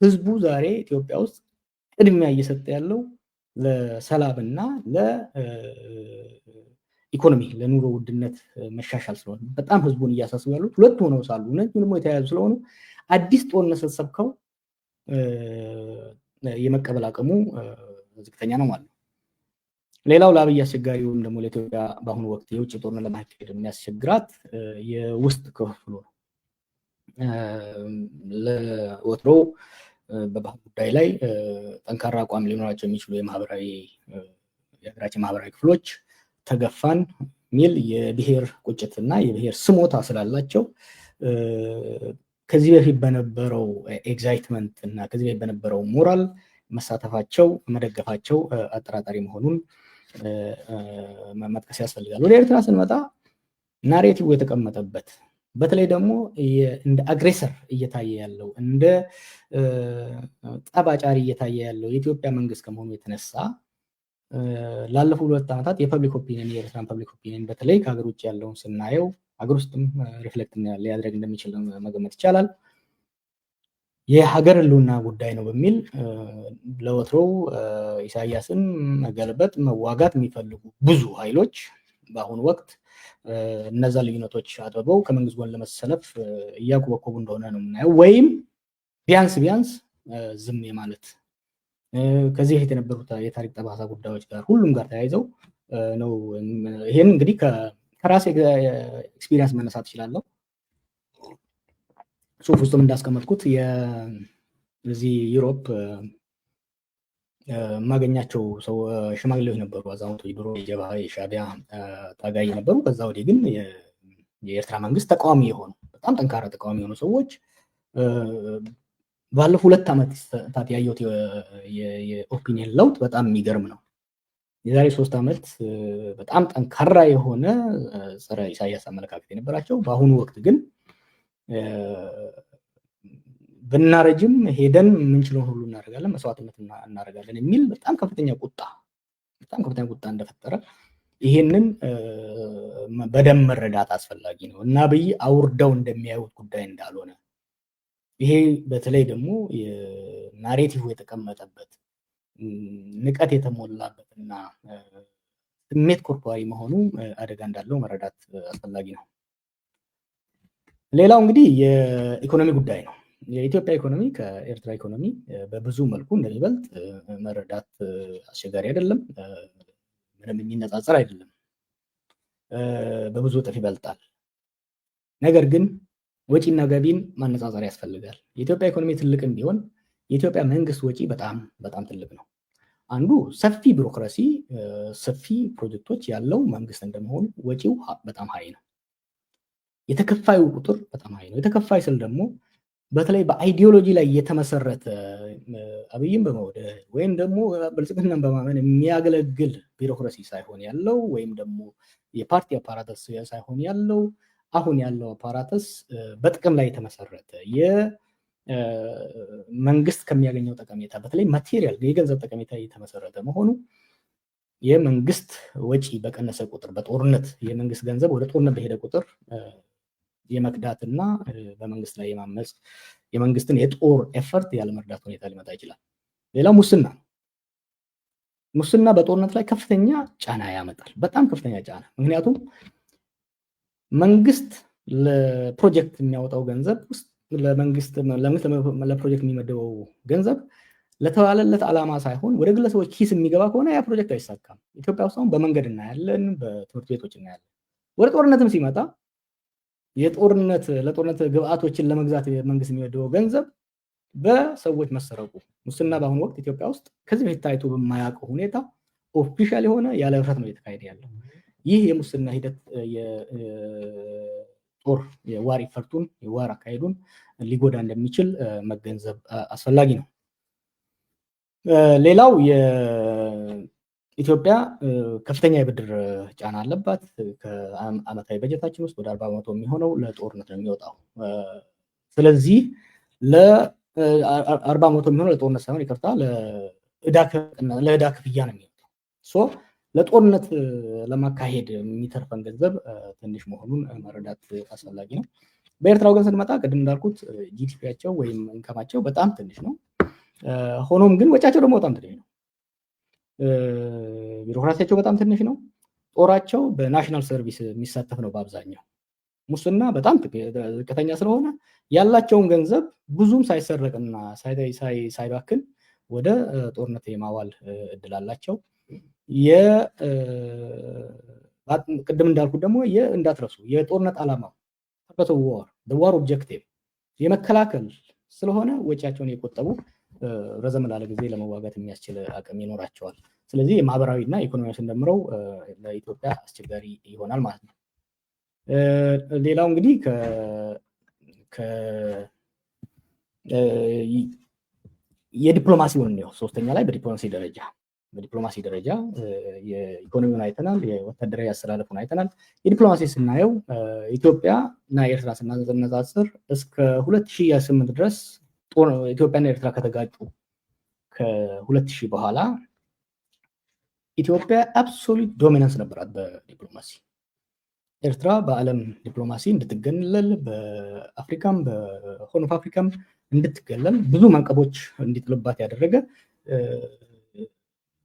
ህዝቡ ዛሬ ኢትዮጵያ ውስጥ ቅድሚያ እየሰጠ ያለው ለሰላምና ለኢኮኖሚ ለኑሮ ውድነት መሻሻል ስለሆነ በጣም ህዝቡን እያሳስቡ ያሉት ሁለቱ ሆነው ሳሉ እነዚህ ደግሞ የተያያዙ ስለሆኑ አዲስ ጦርነት ስትሰብከው የመቀበል አቅሙ ዝቅተኛ ነው ማለት ነው። ሌላው ለአብይ አስቸጋሪ ወይም ደግሞ ለኢትዮጵያ በአሁኑ ወቅት የውጭ ጦርነት ለማካሄድ የሚያስቸግራት የውስጥ ክፍፍሉ ነው። ለወትሮ በባህል ጉዳይ ላይ ጠንካራ አቋም ሊኖራቸው የሚችሉ የሀገራችን ማህበራዊ ክፍሎች ተገፋን የሚል የብሔር ቁጭትና የብሔር ስሞታ ስላላቸው ከዚህ በፊት በነበረው ኤግዛይትመንት እና ከዚህ በፊት በነበረው ሞራል መሳተፋቸው መደገፋቸው አጠራጣሪ መሆኑን መጥቀስ ያስፈልጋል። ወደ ኤርትራ ስንመጣ ናሬቲቭ የተቀመጠበት በተለይ ደግሞ እንደ አግሬሰር እየታየ ያለው እንደ ጠባጫሪ እየታየ ያለው የኢትዮጵያ መንግስት ከመሆኑ የተነሳ ላለፉት 2 ዓመታት የፐብሊክ ኦፒኒየን የኤርትራን ፐብሊክ ኦፒኒየን በተለይ ከሀገር ውጭ ያለውን ስናየው ሀገር ውስጥም ሪፍሌክት ሊያደርግ እንደሚችል መገመት ይቻላል። የሀገር ህልውና ጉዳይ ነው በሚል ለወትሮው ኢሳያስን መገልበጥ መዋጋት የሚፈልጉ ብዙ ኃይሎች በአሁኑ ወቅት እነዛ ልዩነቶች አጥበው ከመንግስት ጎን ለመሰለፍ እያኮበኮቡ እንደሆነ ነው የምናየው። ወይም ቢያንስ ዝም የማለት ከዚህ በፊት የነበሩት የታሪክ ጠባሳ ጉዳዮች ጋር ሁሉም ጋር ተያይዘው ነው። ይሄን እንግዲህ ከራሴ ኤክስፒሪየንስ መነሳት እችላለሁ። ጽሁፍ ውስጥም እንዳስቀመጥኩት የዚህ ዩሮፕ የማገኛቸው ሽማግሌዎች ነበሩ፣ አዛውንቶች፣ ድሮ የጀብሃ የሻዕቢያ ታጋይ ነበሩ። ከዛ ወዲህ ግን የኤርትራ መንግስት ተቃዋሚ የሆኑ በጣም ጠንካራ ተቃዋሚ የሆኑ ሰዎች ባለፉት 2 ዓመታት ያየሁት የኦፒኒየን ለውጥ በጣም የሚገርም ነው። የዛሬ 3 ዓመት በጣም ጠንካራ የሆነ ጸረ ኢሳያስ አመለካከት የነበራቸው በአሁኑ ወቅት ግን ብናረጅም ሄደን የምንችለውን ሁሉ እናደርጋለን፣ መስዋዕትነት እናደርጋለን የሚል በጣም ከፍተኛ ቁጣ እንደፈጠረ ይሄንን በደንብ መረዳት አስፈላጊ ነው እና አብይ አውርደው እንደሚያዩት ጉዳይ እንዳልሆነ ይሄ በተለይ ደግሞ ናሬቲቭ የተቀመጠበት ንቀት የተሞላበት እና ስሜት ኮርፖራዊ መሆኑ አደጋ እንዳለው መረዳት አስፈላጊ ነው። ሌላው እንግዲህ የኢኮኖሚ ጉዳይ ነው። የኢትዮጵያ ኢኮኖሚ ከኤርትራ ኢኮኖሚ በብዙ መልኩ እንደሚበልጥ መረዳት አስቸጋሪ አይደለም። ምንም የሚነጻጸር አይደለም። በብዙ እጥፍ ይበልጣል። ነገር ግን ወጪና ገቢን ማነጻጸር ያስፈልጋል። የኢትዮጵያ ኢኮኖሚ ትልቅም ቢሆን የኢትዮጵያ መንግስት ወጪ በጣም ትልቅ ነው። አንዱ ሰፊ ቢሮክራሲ፣ ሰፊ ፕሮጀክቶች ያለው መንግስት እንደመሆኑ ወጪው በጣም ሀይ ነው። የተከፋዩ ቁጥር በጣም ሀይ ነው። የተከፋይ ስል ደግሞ በተለይ በአይዲዮሎጂ ላይ የተመሰረተ አብይን በመውደድ ወይም ደግሞ ብልጽግናን በማመን የሚያገለግል ቢሮክራሲ ሳይሆን ያለው ወይም ደግሞ የፓርቲ አፓራተስ ሳይሆን ያለው አሁን ያለው አፓራተስ በጥቅም ላይ የተመሰረተ መንግስት ከሚያገኘው ጠቀሜታ በተለይ ማቴሪያል የገንዘብ ጠቀሜታ የተመሰረተ መሆኑ የመንግስት ወጪ በቀነሰ ቁጥር በጦርነት የመንግስት ገንዘብ ወደ ጦርነት በሄደ ቁጥር የመክዳትና በመንግስት ላይ የማመጽ የመንግስትን የጦር ኤፈርት ያለመርዳት ሁኔታ ሊመጣ ይችላል። ሌላው ሙስና በጦርነት ላይ ከፍተኛ ጫና ያመጣል። በጣም ከፍተኛ ጫና። ምክንያቱም መንግስት ለፕሮጀክት የሚያወጣው ገንዘብ ውስጥ ለፕሮጀክት የሚመደበው ገንዘብ ለተባለለት ዓላማ ሳይሆን ወደ ግለሰቦች ኪስ የሚገባ ከሆነ ያ ፕሮጀክት አይሳካም። ኢትዮጵያ ውስጥ አሁን በመንገድ እናያለን፣ በትምህርት ቤቶች እናያለን። ወደ ጦርነትም ሲመጣ ለጦርነት ግብአቶችን ለመግዛት መንግስት የሚመደበው ገንዘብ በሰዎች መሰረቁ፣ ሙስና በአሁኑ ወቅት ኢትዮጵያ ውስጥ ከዚህ በፊት ታይቶ በማያውቀው ሁኔታ ኦፊሻል የሆነ ያለ እፍረት ነው እየተካሄደ ያለው። ይህ የሙስና ሂደት የዋር ኢፈርቱን የዋር አካሄዱን ሊጎዳ እንደሚችል መገንዘብ አስፈላጊ ነው። ሌላው የኢትዮጵያ ከፍተኛ የብድር ጫና አለባት። ከአመታዊ በጀታችን ውስጥ ወደ 40% የሚሆነው ለጦርነት ነው የሚወጣው። ስለዚህ ለ40% የሚሆነው ለጦርነት ሳይሆን ይቅርታ ለዕዳ ክፍያ ነው የሚወጣው። ለጦርነት ለማካሄድ የሚተርፈን ገንዘብ ትንሽ መሆኑን መረዳት አስፈላጊ ነው። በኤርትራው ግን ስንመጣ ቅድም እንዳልኩት ጂዲፒያቸው ወይም ኢንካማቸው በጣም ትንሽ ነው። ሆኖም ግን ወጫቸው ደግሞ በጣም ትንሽ ነው። ቢሮክራሲያቸው በጣም ትንሽ ነው። ጦራቸው በናሽናል ሰርቪስ የሚሳተፍ ነው በአብዛኛው። ሙስና በጣም ዝቅተኛ ስለሆነ ያላቸውን ገንዘብ ብዙም ሳይሰረቅና ሳይባክን ወደ ጦርነት የማዋል እድል አላቸው። ቅድም እንዳልኩት ደግሞ እንዳትረሱ የጦርነት ዓላማው ዋር ኦብጀክቲቭ የመከላከል ስለሆነ ወጪያቸውን የቆጠቡ ረዘም ላለ ጊዜ ለመዋጋት የሚያስችል አቅም ይኖራቸዋል። ስለዚህ የማህበራዊና ኢኮኖሚያዊ ስንደምረው ለኢትዮጵያ አስቸጋሪ ይሆናል ማለት ነው። ሌላው እንግዲህ የዲፕሎማሲውን ነው። ሶስተኛ ላይ በዲፕሎማሲ ደረጃ የኢኮኖሚውን አይተናል፣ የወታደራዊ አሰላለፉን አይተናል። የዲፕሎማሲ ስናየው ኢትዮጵያ እና ኤርትራ ስናነጻጽር እስከ 2008 ድረስ ኢትዮጵያና ኤርትራ ከተጋጩ ከ2000 በኋላ ኢትዮጵያ አብሶሉት ዶሚናንስ ነበራት በዲፕሎማሲ። ኤርትራ በዓለም ዲፕሎማሲ እንድትገለል በአፍሪካም በሆርን ኦፍ አፍሪካም እንድትገለል ብዙ ማዕቀቦች እንዲጥልባት ያደረገ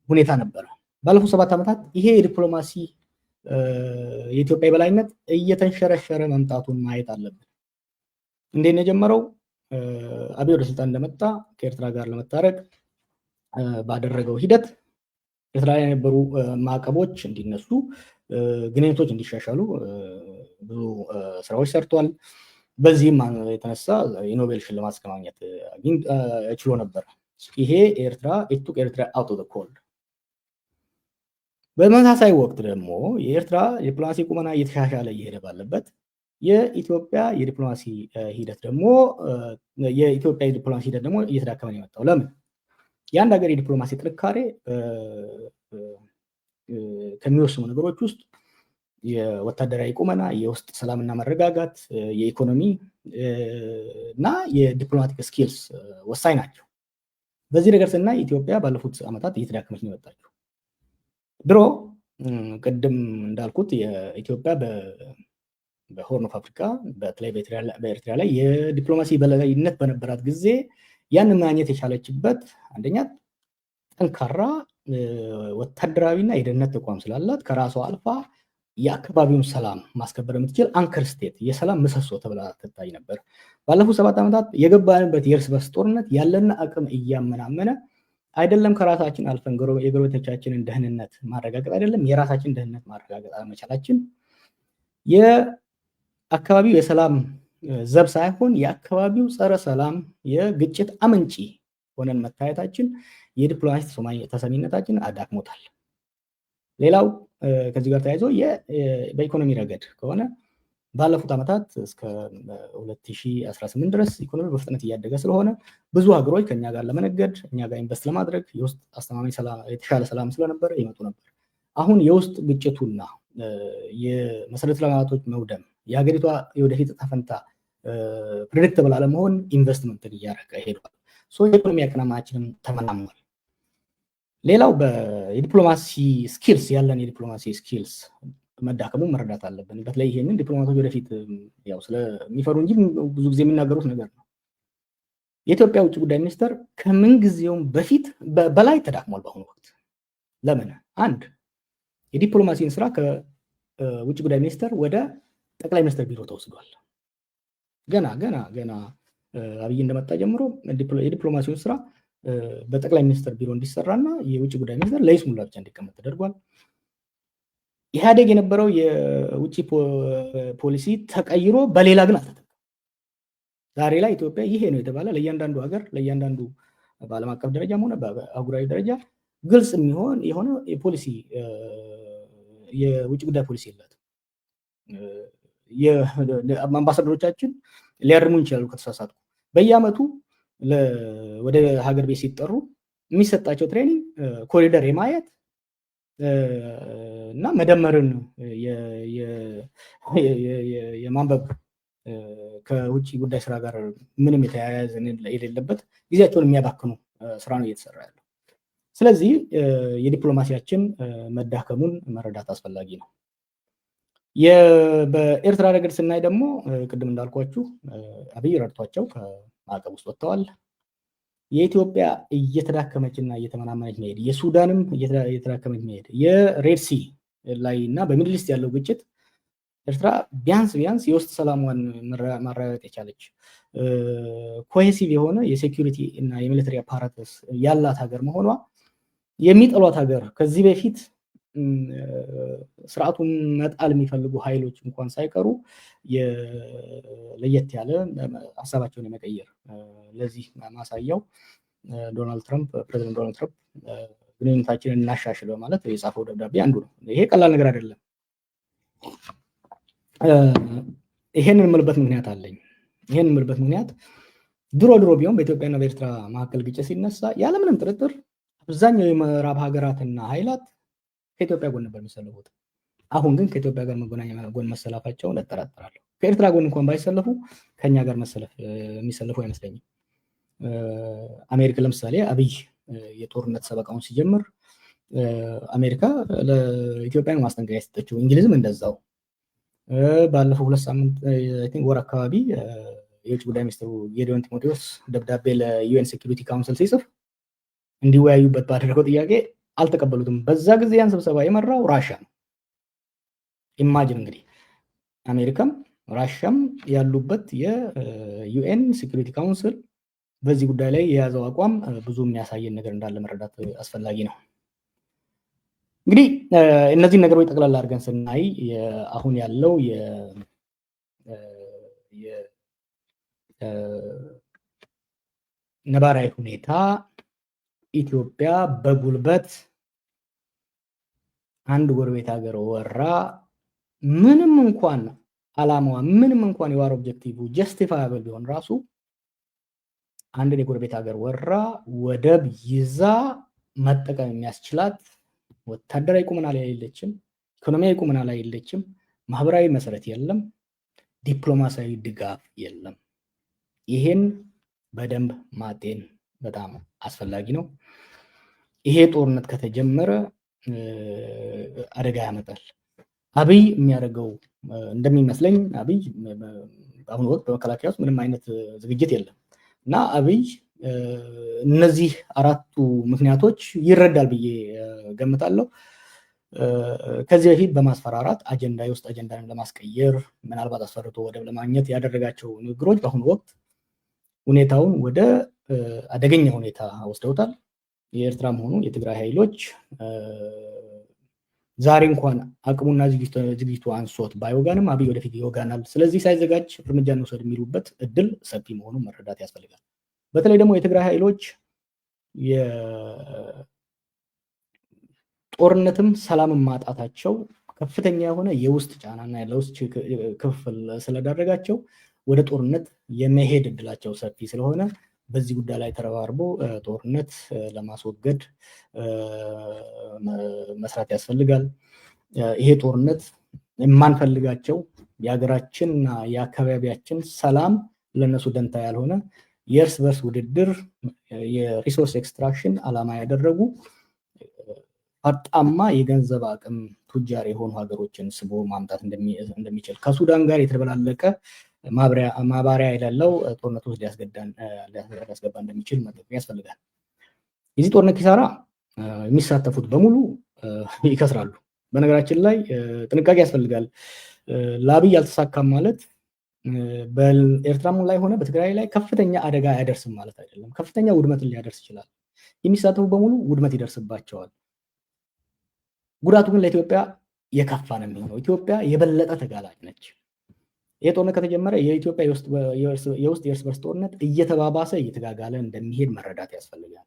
ሁኔታ ነበረ። ባለፉት 7 ዓመታት ይሄ የዲፕሎማሲ የኢትዮጵያ የበላይነት እየተንሸረሸረ መምጣቱን ማየት አለብን። እንዴት ነው የጀመረው? አብይ ወደ ስልጣን እንደመጣ ከኤርትራ ጋር ለመታረቅ ባደረገው ሂደት ኤርትራ ላይ የነበሩ ማዕቀቦች እንዲነሱ፣ ግንኙነቶች እንዲሻሻሉ ብዙ ስራዎች ሰርቷል። በዚህም የተነሳ የኖቤል ሽልማት እስከማግኘት ችሎ ነበር። ይሄ ኤርትራ አውት ኦፍ ዘ ኮልድ። በተመሳሳይ ወቅት ደግሞ የኤርትራ ዲፕሎማሲ ቁመና እየተሻሻለ እየሄደ ባለበት የኢትዮጵያ የዲፕሎማሲ ሂደት ደግሞ እየተዳከመ ነው የመጣው። ለምን? የአንድ ሀገር የዲፕሎማሲ ጥንካሬ ከሚወስኑ ነገሮች ውስጥ የወታደራዊ ቁመና፣ የውስጥ ሰላምና መረጋጋት፣ የኢኮኖሚ እና የዲፕሎማቲክ ስኪልስ ወሳኝ ናቸው። በዚህ ነገር ስናይ ኢትዮጵያ ባለፉት ዓመታት እየተዳከመች ነው የመጣችው። ድሮ ቅድም እንዳልኩት የኢትዮጵያ በሆርን ኦፍ አፍሪካ በተለይ በኤርትራ ላይ የዲፕሎማሲ በላይነት በነበራት ጊዜ ያንን ማግኘት የቻለችበት አንደኛ ጠንካራ ወታደራዊና የደህንነት ተቋም ስላላት ከራሷ አልፋ የአካባቢውን ሰላም ማስከበር የምትችል አንከር ስቴት የሰላም ምሰሶ ተብላ ትታይ ነበር። ባለፉት 7 ዓመታት የገባንበት የእርስ በርስ ጦርነት ያለን አቅም እያመናመነ አይደለም ከራሳችን አልፈን የጎረቤቶቻችንን ደህንነት ማረጋገጥ አይደለም የራሳችን ደህንነት ማረጋገጥ አለመቻላችን የአካባቢው የሰላም ዘብ ሳይሆን የአካባቢው ጸረ ሰላም የግጭት አመንጪ ሆነን መታየታችን የዲፕሎማሲ ተሰሚነታችን አዳክሞታል። ሌላው ከዚህ ጋር ተያይዞ በኢኮኖሚ ረገድ ከሆነ ባለፉት ዓመታት እስከ 2018 ድረስ ኢኮኖሚ በፍጥነት እያደገ ስለሆነ ብዙ ሀገሮች ከኛ ጋር ለመነገድ እኛ ጋር ኢንቨስት ለማድረግ የውስጥ አስተማማኝ የተሻለ ሰላም ስለነበረ ይመጡ ነበር። አሁን የውስጥ ግጭቱና የመሰረተ ልማቶች መውደም የሀገሪቷ የወደፊት ዕጣ ፈንታ ፕሬዲክተብል አለመሆን ኢንቨስትመንትን እያደረገ ሄዷል። የኢኮኖሚ አቅማችንም ተመናምኗል። ሌላው የዲፕሎማሲ ስኪልስ ያለን የዲፕሎማሲ ስኪልስ መዳከሙ መረዳት አለብን። በተለይ ይሄንን ዲፕሎማቶች ወደፊት ያው ስለሚፈሩ እንጂ ብዙ ጊዜ የሚናገሩት ነገር ነው። የኢትዮጵያ ውጭ ጉዳይ ሚኒስትር ከምን ጊዜውም በፊት በላይ ተዳክሟል በአሁኑ ወቅት። ለምን? አንድ የዲፕሎማሲን ስራ ከውጭ ጉዳይ ሚኒስትር ወደ ጠቅላይ ሚኒስትር ቢሮ ተወስዷል። ገና አብይ እንደመጣ ጀምሮ የዲፕሎማሲውን ስራ በጠቅላይ ሚኒስትር ቢሮ እንዲሰራና የውጭ ጉዳይ ሚኒስትር ለይስሙላ ብቻ እንዲቀመጥ ተደርጓል። ኢህአዴግ የነበረው የውጭ ፖሊሲ ተቀይሮ በሌላ ግን አልተተካም። ዛሬ ላይ ኢትዮጵያ ይሄ ነው የተባለ ለእያንዳንዱ ሀገር ለእያንዳንዱ በዓለም አቀፍ ደረጃም ሆነ በአህጉራዊ ደረጃ ግልጽ የሆነ የፖሊሲ የውጭ ጉዳይ ፖሊሲ የላትም። አምባሳደሮቻችን ሊያርሙ ይችላሉ ከተሳሳትኩ። በየአመቱ ወደ ሀገር ቤት ሲጠሩ የሚሰጣቸው ትሬኒንግ ኮሪደር የማየት እና መደመርን የማንበብ ከውጭ ጉዳይ ስራ ጋር ምንም የተያያዘ የሌለበት ጊዜያቸውን የሚያባክኑ ስራ ነው እየተሰራ ያለው። ስለዚህ የዲፕሎማሲያችን መዳከሙን መረዳት አስፈላጊ ነው። በኤርትራ ረገድ ስናይ ደግሞ ቅድም እንዳልኳችሁ አብይ ረድቷቸው ከማዕቀብ ውስጥ ወጥተዋል። የኢትዮጵያ እየተዳከመችና እየተመናመነች መሄድ፣ የሱዳንም እየተዳከመች መሄድ፣ የሬድሲ ላይ እና በሚድል ኢስት ያለው ግጭት ኤርትራ ቢያንስ የውስጥ ሰላሟን ማረጋገጥ የቻለች ኮሄሲቭ የሆነ የሴኪሪቲ እና የሚሊተሪ አፓራተስ ያላት ሀገር መሆኗ የሚጠሏት ሀገር ከዚህ በፊት ስርዓቱን መጣል የሚፈልጉ ኃይሎች እንኳን ሳይቀሩ ለየት ያለ ሀሳባቸውን የመቀየር ለዚህ ማሳያው ፕሬዚደንት ዶናልድ ትራምፕ ግንኙነታችንን እናሻሽል በማለት የጻፈው ደብዳቤ አንዱ ነው። ይሄ ቀላል ነገር አይደለም። ይሄንን የምልበት ምክንያት አለኝ። ይሄንን የምልበት ምክንያት ድሮ ቢሆን በኢትዮጵያና በኤርትራ መካከል ግጭት ሲነሳ ያለምንም ጥርጥር አብዛኛው የምዕራብ ሀገራትና ኃይላት ከኢትዮጵያ ጎን ነበር የሚሰለፉት። አሁን ግን ከኢትዮጵያ ጋር ጎን መሰለፋቸውን እጠራጠራለሁ። ከኤርትራ ጎን እንኳን ባይሰለፉ ከኛ ጋር የሚሰለፉ አይመስለኝም። አሜሪካ ለምሳሌ አብይ የጦርነት ሰበቃውን ሲጀምር አሜሪካ ለኢትዮጵያ ማስጠንቀቂያ የሰጠችው፣ እንግሊዝም እንደዛው። ባለፈው 2 ሳምንት ወር አካባቢ የውጭ ጉዳይ ሚኒስትሩ ጌዲዮን ጢሞቴዎስ ደብዳቤ ለዩኤን ሴኩሪቲ ካውንስል ሲጽፍ እንዲወያዩበት ባደረገው ጥያቄ አልተቀበሉትም። በዛ ጊዜ ያን ስብሰባ የመራው ራሻ ነው። ኢማጂን እንግዲህ አሜሪካም ራሻም ያሉበት የዩኤን ሴኩሪቲ ካውንስል በዚህ ጉዳይ ላይ የያዘው አቋም ብዙ የሚያሳየን ነገር እንዳለ መረዳት አስፈላጊ ነው። እንግዲህ እነዚህ ነገሮች ጠቅላላ አድርገን ስናይ አሁን ያለው ነባራዊ ሁኔታ ኢትዮጵያ በጉልበት አንድ ጎረቤት ሀገር ወራ ምንም እንኳን አላማዋ ምንም እንኳን የዋር ኦብጀክቲቭ ጀስቲፋያብል ቢሆን ራሱ አንድን የጎረቤት ሀገር ወራ ወደብ ይዛ መጠቀም የሚያስችላት ወታደራዊ ቁመና ላይ የለችም፣ ኢኮኖሚያዊ ቁመና ላይ የለችም፣ ማህበራዊ መሰረት የለም፣ ዲፕሎማሲያዊ ድጋፍ የለም። ይሄን በደንብ ማጤን በጣም አስፈላጊ ነው። ይሄ ጦርነት ከተጀመረ አደጋ ያመጣል። አብይ የሚያደርገው እንደሚመስለኝ አብይ በአሁኑ ወቅት በመከላከያ ውስጥ ምንም አይነት ዝግጅት የለም እና አብይ እነዚህ 4ቱ ምክንያቶች ይረዳል ብዬ ገምታለሁ። ከዚህ በፊት በማስፈራራት የውስጥ አጀንዳን ለማስቀየር ምናልባት አስፈርቶ ወደብ ለማግኘት ያደረጋቸው ንግግሮች በአሁኑ ወቅት ሁኔታውን ወደ አደገኛ ሁኔታ ወስደውታል። የኤርትራም ሆኑ የትግራይ ኃይሎች ዛሬ እንኳን አቅሙና ዝግጅቱ አንሶት ባይወጋንም አብይ ወደፊት ይወጋናል፣ ስለዚህ ሳይዘጋጅ እርምጃ እንውሰድ የሚሉበት እድል ሰፊ መሆኑን መረዳት ያስፈልጋል። በተለይ ደግሞ የትግራይ ኃይሎች ጦርነትም ሰላምን ማጣታቸው ከፍተኛ የሆነ የውስጥ ጫናና ለውስጥ ክፍፍል ስለዳረጋቸው ወደ ጦርነት የመሄድ እድላቸው ሰፊ ስለሆነ በዚህ ጉዳይ ላይ ተረባርቦ ጦርነት ለማስወገድ መስራት ያስፈልጋል። ይሄ ጦርነት የማንፈልጋቸው የሀገራችንና የአካባቢያችን ሰላም ለነሱ ደንታ ያልሆነ የእርስ በርስ ውድድር የሪሶርስ ኤክስትራክሽን ዓላማ ያደረጉ ፈጣማ የገንዘብ አቅም ቱጃር የሆኑ ሀገሮችን ስቦ ማምጣት እንደሚችል ከሱዳን ጋር የተደበላለቀ ማባሪያ የሌለው ጦርነት ውስጥ ሊያስገባ እንደሚችል መጠቀም ያስፈልጋል። የዚህ ጦርነት ኪሳራ የሚሳተፉት በሙሉ ይከስራሉ። በነገራችን ላይ ጥንቃቄ ያስፈልጋል። ለአብይ አልተሳካም ማለት በኤርትራም ላይ ሆነ በትግራይ ላይ ከፍተኛ አደጋ አያደርስም ማለት አይደለም። ከፍተኛ ውድመትን ሊያደርስ ይችላል። የሚሳተፉ በሙሉ ውድመት ይደርስባቸዋል። ጉዳቱ ግን ለኢትዮጵያ የከፋ ነው የሚሆነው። ኢትዮጵያ የበለጠ ተጋላጭ ነች። ይህ ጦርነት ከተጀመረ የኢትዮጵያ የውስጥ የእርስ በርስ ጦርነት እየተባባሰ እየተጋጋለ እንደሚሄድ መረዳት ያስፈልጋል።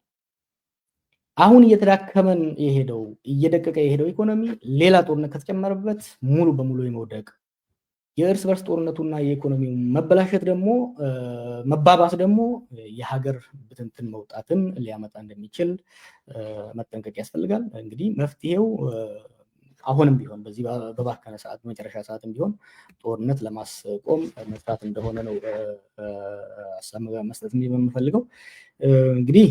አሁን እየተዳከመን የሄደው እየደቀቀ የሄደው ኢኮኖሚ ሌላ ጦርነት ከተጨመረበት ሙሉ በሙሉ የመውደቅ የእርስ በርስ ጦርነቱና የኢኮኖሚው መበላሸት ደግሞ መባባስ ደግሞ የሀገር ብትንትን መውጣትን ሊያመጣ እንደሚችል መጠንቀቅ ያስፈልጋል። እንግዲህ መፍትሄው አሁንም ቢሆን በዚህ በባከነ ሰዓት መጨረሻ ሰዓትም ቢሆን ጦርነት ለማስቆም መስራት እንደሆነ ነው ሀሳብ መስጠት የምፈልገው። እንግዲህ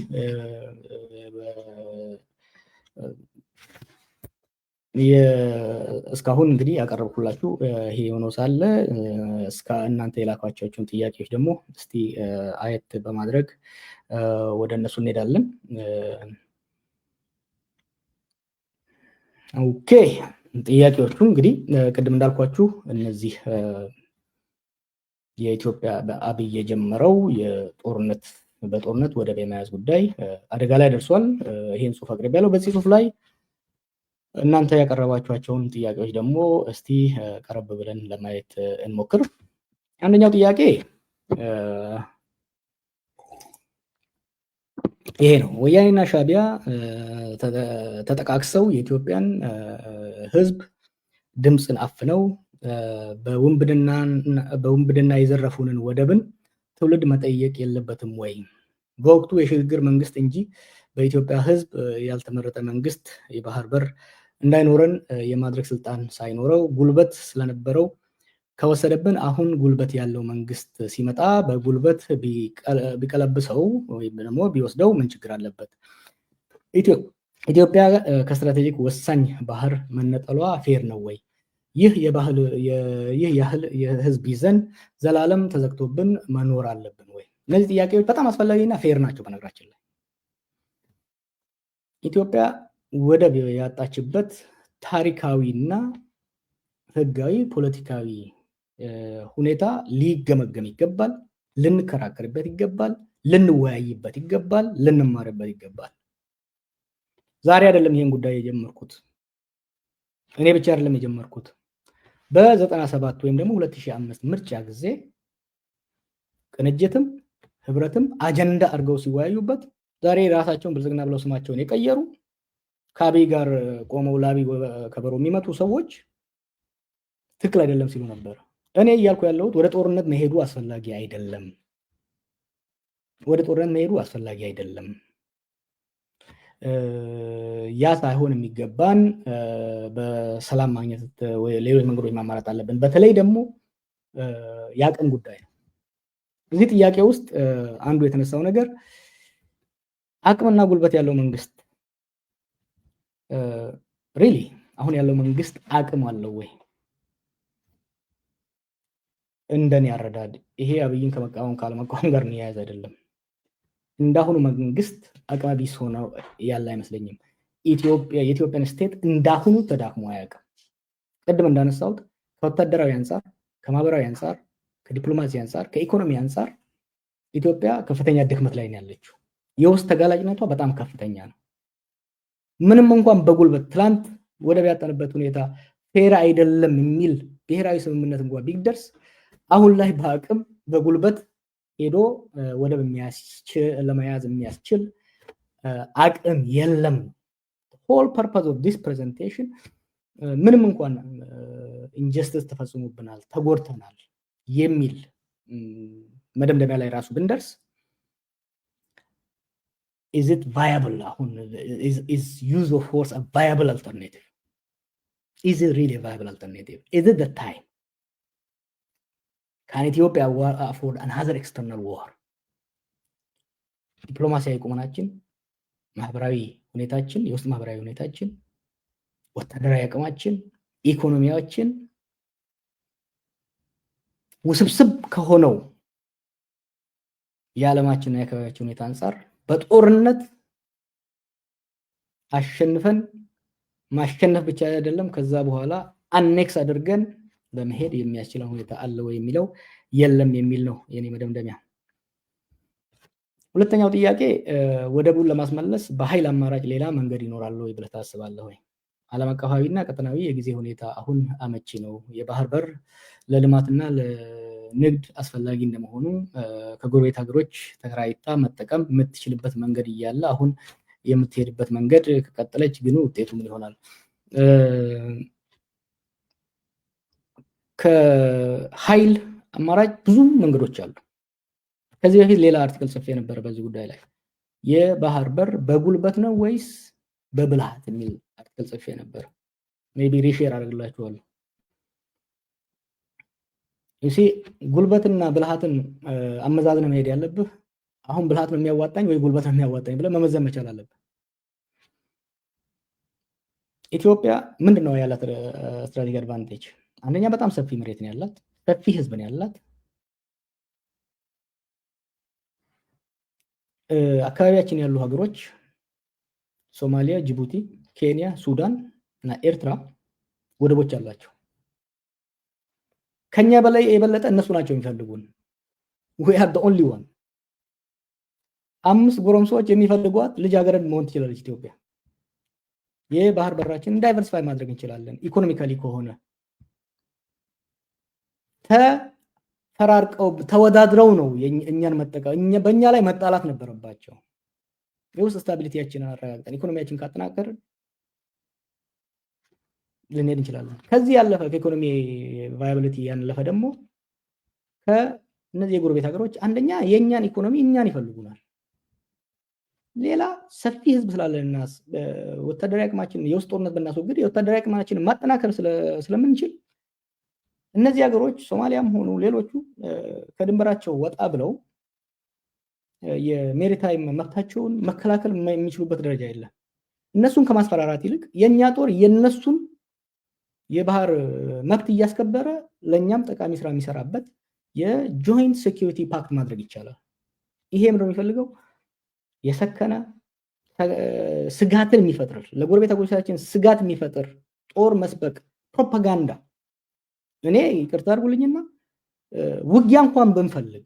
እስካሁን እንግዲህ ያቀረብኩላችሁ ይሄ የሆነው ሳለ እስከ እናንተ የላኳቸውን ጥያቄዎች ደግሞ እስቲ አየት በማድረግ ወደ እነሱ እንሄዳለን። ኦኬ፣ ጥያቄዎቹ እንግዲህ ቅድም እንዳልኳችሁ እነዚህ የኢትዮጵያ በአብይ የጀመረው በጦርነት ወደብ የመያዝ ጉዳይ አደጋ ላይ ደርሷል። ይሄን ጽሁፍ አቅርቤያለሁ። በዚህ ጽሁፍ ላይ እናንተ ያቀረባችኋቸውን ጥያቄዎች ደግሞ እስቲ ቀረብ ብለን ለማየት እንሞክር። አንደኛው ጥያቄ ይሄ ነው። ወያኔና ሻዕቢያ ተጠቃቅሰው የኢትዮጵያን ሕዝብ ድምፅን አፍነው በውንብድና የዘረፉንን ወደብን ትውልድ መጠየቅ የለበትም ወይ? በወቅቱ የሽግግር መንግስት እንጂ በኢትዮጵያ ሕዝብ ያልተመረጠ መንግስት የባህር በር እንዳይኖረን የማድረግ ስልጣን ሳይኖረው ጉልበት ስለነበረው ከወሰደብን አሁን ጉልበት ያለው መንግስት ሲመጣ በጉልበት ቢቀለብሰው ወይም ደግሞ ቢወስደው ምን ችግር አለበት? ኢትዮጵያ ከስትራቴጂክ ወሳኝ ባህር መነጠሏ ፌር ነው ወይ? ይህ ያህል የህዝብ ይዘን ዘላለም ተዘግቶብን መኖር አለብን ወይ? እነዚህ ጥያቄዎች በጣም አስፈላጊና ፌር ናቸው። በነገራችን ላይ ኢትዮጵያ ወደብ ያጣችበት ታሪካዊና ህጋዊ ፖለቲካዊ ሁኔታ ሊገመገም ይገባል። ልንከራከርበት ይገባል። ልንወያይበት ይገባል። ልንማርበት ይገባል። ዛሬ አይደለም ይሄን ጉዳይ የጀመርኩት፣ እኔ ብቻ አይደለም የጀመርኩት። በ97 ወይም ደግሞ 2005 ምርጫ ጊዜ ቅንጅትም ህብረትም አጀንዳ አድርገው ሲወያዩበት ዛሬ ራሳቸውን ብልጽግና ብለው ስማቸውን የቀየሩ ከአብይ ጋር ቆመው ለአብይ ከበሮ የሚመቱ ሰዎች ትክክል አይደለም ሲሉ ነበር። እኔ እያልኩ ያለሁት ወደ ጦርነት መሄዱ አስፈላጊ አይደለም። ወደ ጦርነት መሄዱ አስፈላጊ አይደለም። ያ ሳይሆን የሚገባን በሰላም ማግኘት ሌሎች መንገዶች ማማራት አለብን። በተለይ ደግሞ የአቅም ጉዳይ ነው። እዚህ ጥያቄ ውስጥ አንዱ የተነሳው ነገር አቅምና ጉልበት ያለው መንግስት ሪሊ አሁን ያለው መንግስት አቅም አለው ወይ? እንደኔ ያረዳድ ይሄ አብይን ከመቃወም ካለመቃወም ጋር የሚያያዝ አይደለም። እንዳሁኑ መንግስት አቅመ ቢስ ሆነው ያለ አይመስለኝም። የኢትዮጵያን ስቴት እንዳሁኑ ተዳክሞ አያውቅም። ቅድም እንዳነሳሁት ከወታደራዊ አንጻር፣ ከማህበራዊ አንጻር፣ ከዲፕሎማሲ አንጻር፣ ከኢኮኖሚ አንጻር ኢትዮጵያ ከፍተኛ ድክመት ላይ ነው ያለችው። የውስጥ ተጋላጭነቷ በጣም ከፍተኛ ነው። ምንም እንኳን በጉልበት ትላንት ወደብ ያጣንበት ሁኔታ ፌር አይደለም የሚል ብሔራዊ ስምምነት እንኳን ቢደርስ አሁን ላይ በአቅም በጉልበት ሄዶ ወደብ ለመያዝ የሚያስችል አቅም የለም። ሆል ፐርፐዝ ኦፍ ዲስ ፕሬዘንቴሽን ምንም እንኳን ኢንጀስቲስ ተፈጽሞብናል፣ ተጎድተናል የሚል መደምደሚያ ላይ ራሱ ብንደርስ is it viable? Is use of force a viable alternative? is it really a viable alternative? Is it the time? Can Ethiopia afford another external war? ዲፕሎማሲያዊ ቁመናችን፣ ማህበራዊ ሁኔታችን፣ የውስጥ ማህበራዊ ሁኔታችን፣ ወታደራዊ አቅማችን፣ ኢኮኖሚያችን ውስብስብ ከሆነው የዓለማችንና የአካባቢያችን ሁኔታ አንጻር በጦርነት አሸንፈን ማሸነፍ ብቻ አይደለም ከዛ በኋላ አኔክስ አድርገን በመሄድ የሚያስችለው ሁኔታ አለ ወይ የሚለው የለም የሚል ነው የኔ መደምደሚያ። ሁለተኛው ጥያቄ ወደቡን ለማስመለስ በኃይል አማራጭ ሌላ መንገድ ይኖራል ወይ ብለህ ታስባለህ ወይ? ዓለም አቀፋዊና ቀጠናዊ የጊዜ ሁኔታ አሁን አመቺ ነው። የባህር በር ለልማትና ለንግድ አስፈላጊ እንደመሆኑ ከጎረቤት ሀገሮች ተከራይታ መጠቀም የምትችልበት መንገድ እያለ አሁን የምትሄድበት መንገድ ከቀጠለች ግን ውጤቱ ምን ይሆናል? ከኃይል አማራጭ ብዙ መንገዶች አሉ። ከዚህ በፊት ሌላ አርቲክል ጽፌ ነበር በዚህ ጉዳይ ላይ የባህር በር በጉልበት ነው ወይስ በብልሃት የሚል አርቲክል ጽፌ ነበር። ሜቢ ሪሼር አድርግላችኋለሁ። ጉልበትና ብልሃትን አመዛዝነ መሄድ ያለብህ አሁን ብልሃት ነው የሚያዋጣኝ ወይ ጉልበት ነው የሚያዋጣኝ ብለህ መመዘን መቻል አለብህ። ኢትዮጵያ ምንድነው ያላት ስትራቴጂክ አድቫንቴጅ? አንደኛ በጣም ሰፊ መሬት ነው ያላት፣ ሰፊ ህዝብ ነው ያላት። አካባቢያችን ያሉ ሀገሮች ሶማሊያ፣ ጅቡቲ፣ ኬንያ፣ ሱዳን እና ኤርትራ ወደቦች አላቸው። ከኛ በላይ የበለጠ እነሱ ናቸው የሚፈልጉን። we are the only one። 5 ጎረምሶች የሚፈልጓት ልጃገረድ መሆን ትችላለች ኢትዮጵያ። የባህር በራችን ዳይቨርሲፋይ ማድረግ እንችላለን። ኢኮኖሚካሊ ከሆነ ተፈራርቀው ተወዳድረው ነው እኛን መጠቀም በእኛ ላይ መጣላት ነበረባቸው። የውስጥ ስታቢሊቲያችንን አረጋግጠን ኢኮኖሚያችን ካጠናከርን ልንሄድ እንችላለን። ከዚህ ያለፈ ከኢኮኖሚ ቫያቢሊቲ ያለፈ ደግሞ ከነዚህ የጎረቤት ሀገሮች አንደኛ የኛን ኢኮኖሚ እኛን ይፈልጉናል። ሌላ ሰፊ ህዝብ ስላለንና ወታደራዊ አቅማችን የውስጥ ጦርነት ብናስወግድ የወታደራዊ አቅማችንን ማጠናከር ስለምንችል እነዚህ ሀገሮች ሶማሊያም ሆኑ ሌሎቹ ከድንበራቸው ወጣ ብለው የሜሪታይም መብታቸውን መከላከል የሚችሉበት ደረጃ የለም። እነሱን ከማስፈራራት ይልቅ የኛ ጦር የነሱን የባህር መብት እያስከበረ ለኛም ጠቃሚ ስራ የሚሰራበት የጆይንት ሴኩሪቲ ፓክት ማድረግ ይቻላል። ይሄ ምንድነው የሚፈልገው? የሰከነ ስጋትን የሚፈጥር ለጎረቤት ሀገሮቻችን ስጋት የሚፈጥር ጦር መስበቅ ፕሮፓጋንዳ። እኔ ይቅርታ አድርጉልኝና ውጊያ እንኳን ብንፈልግ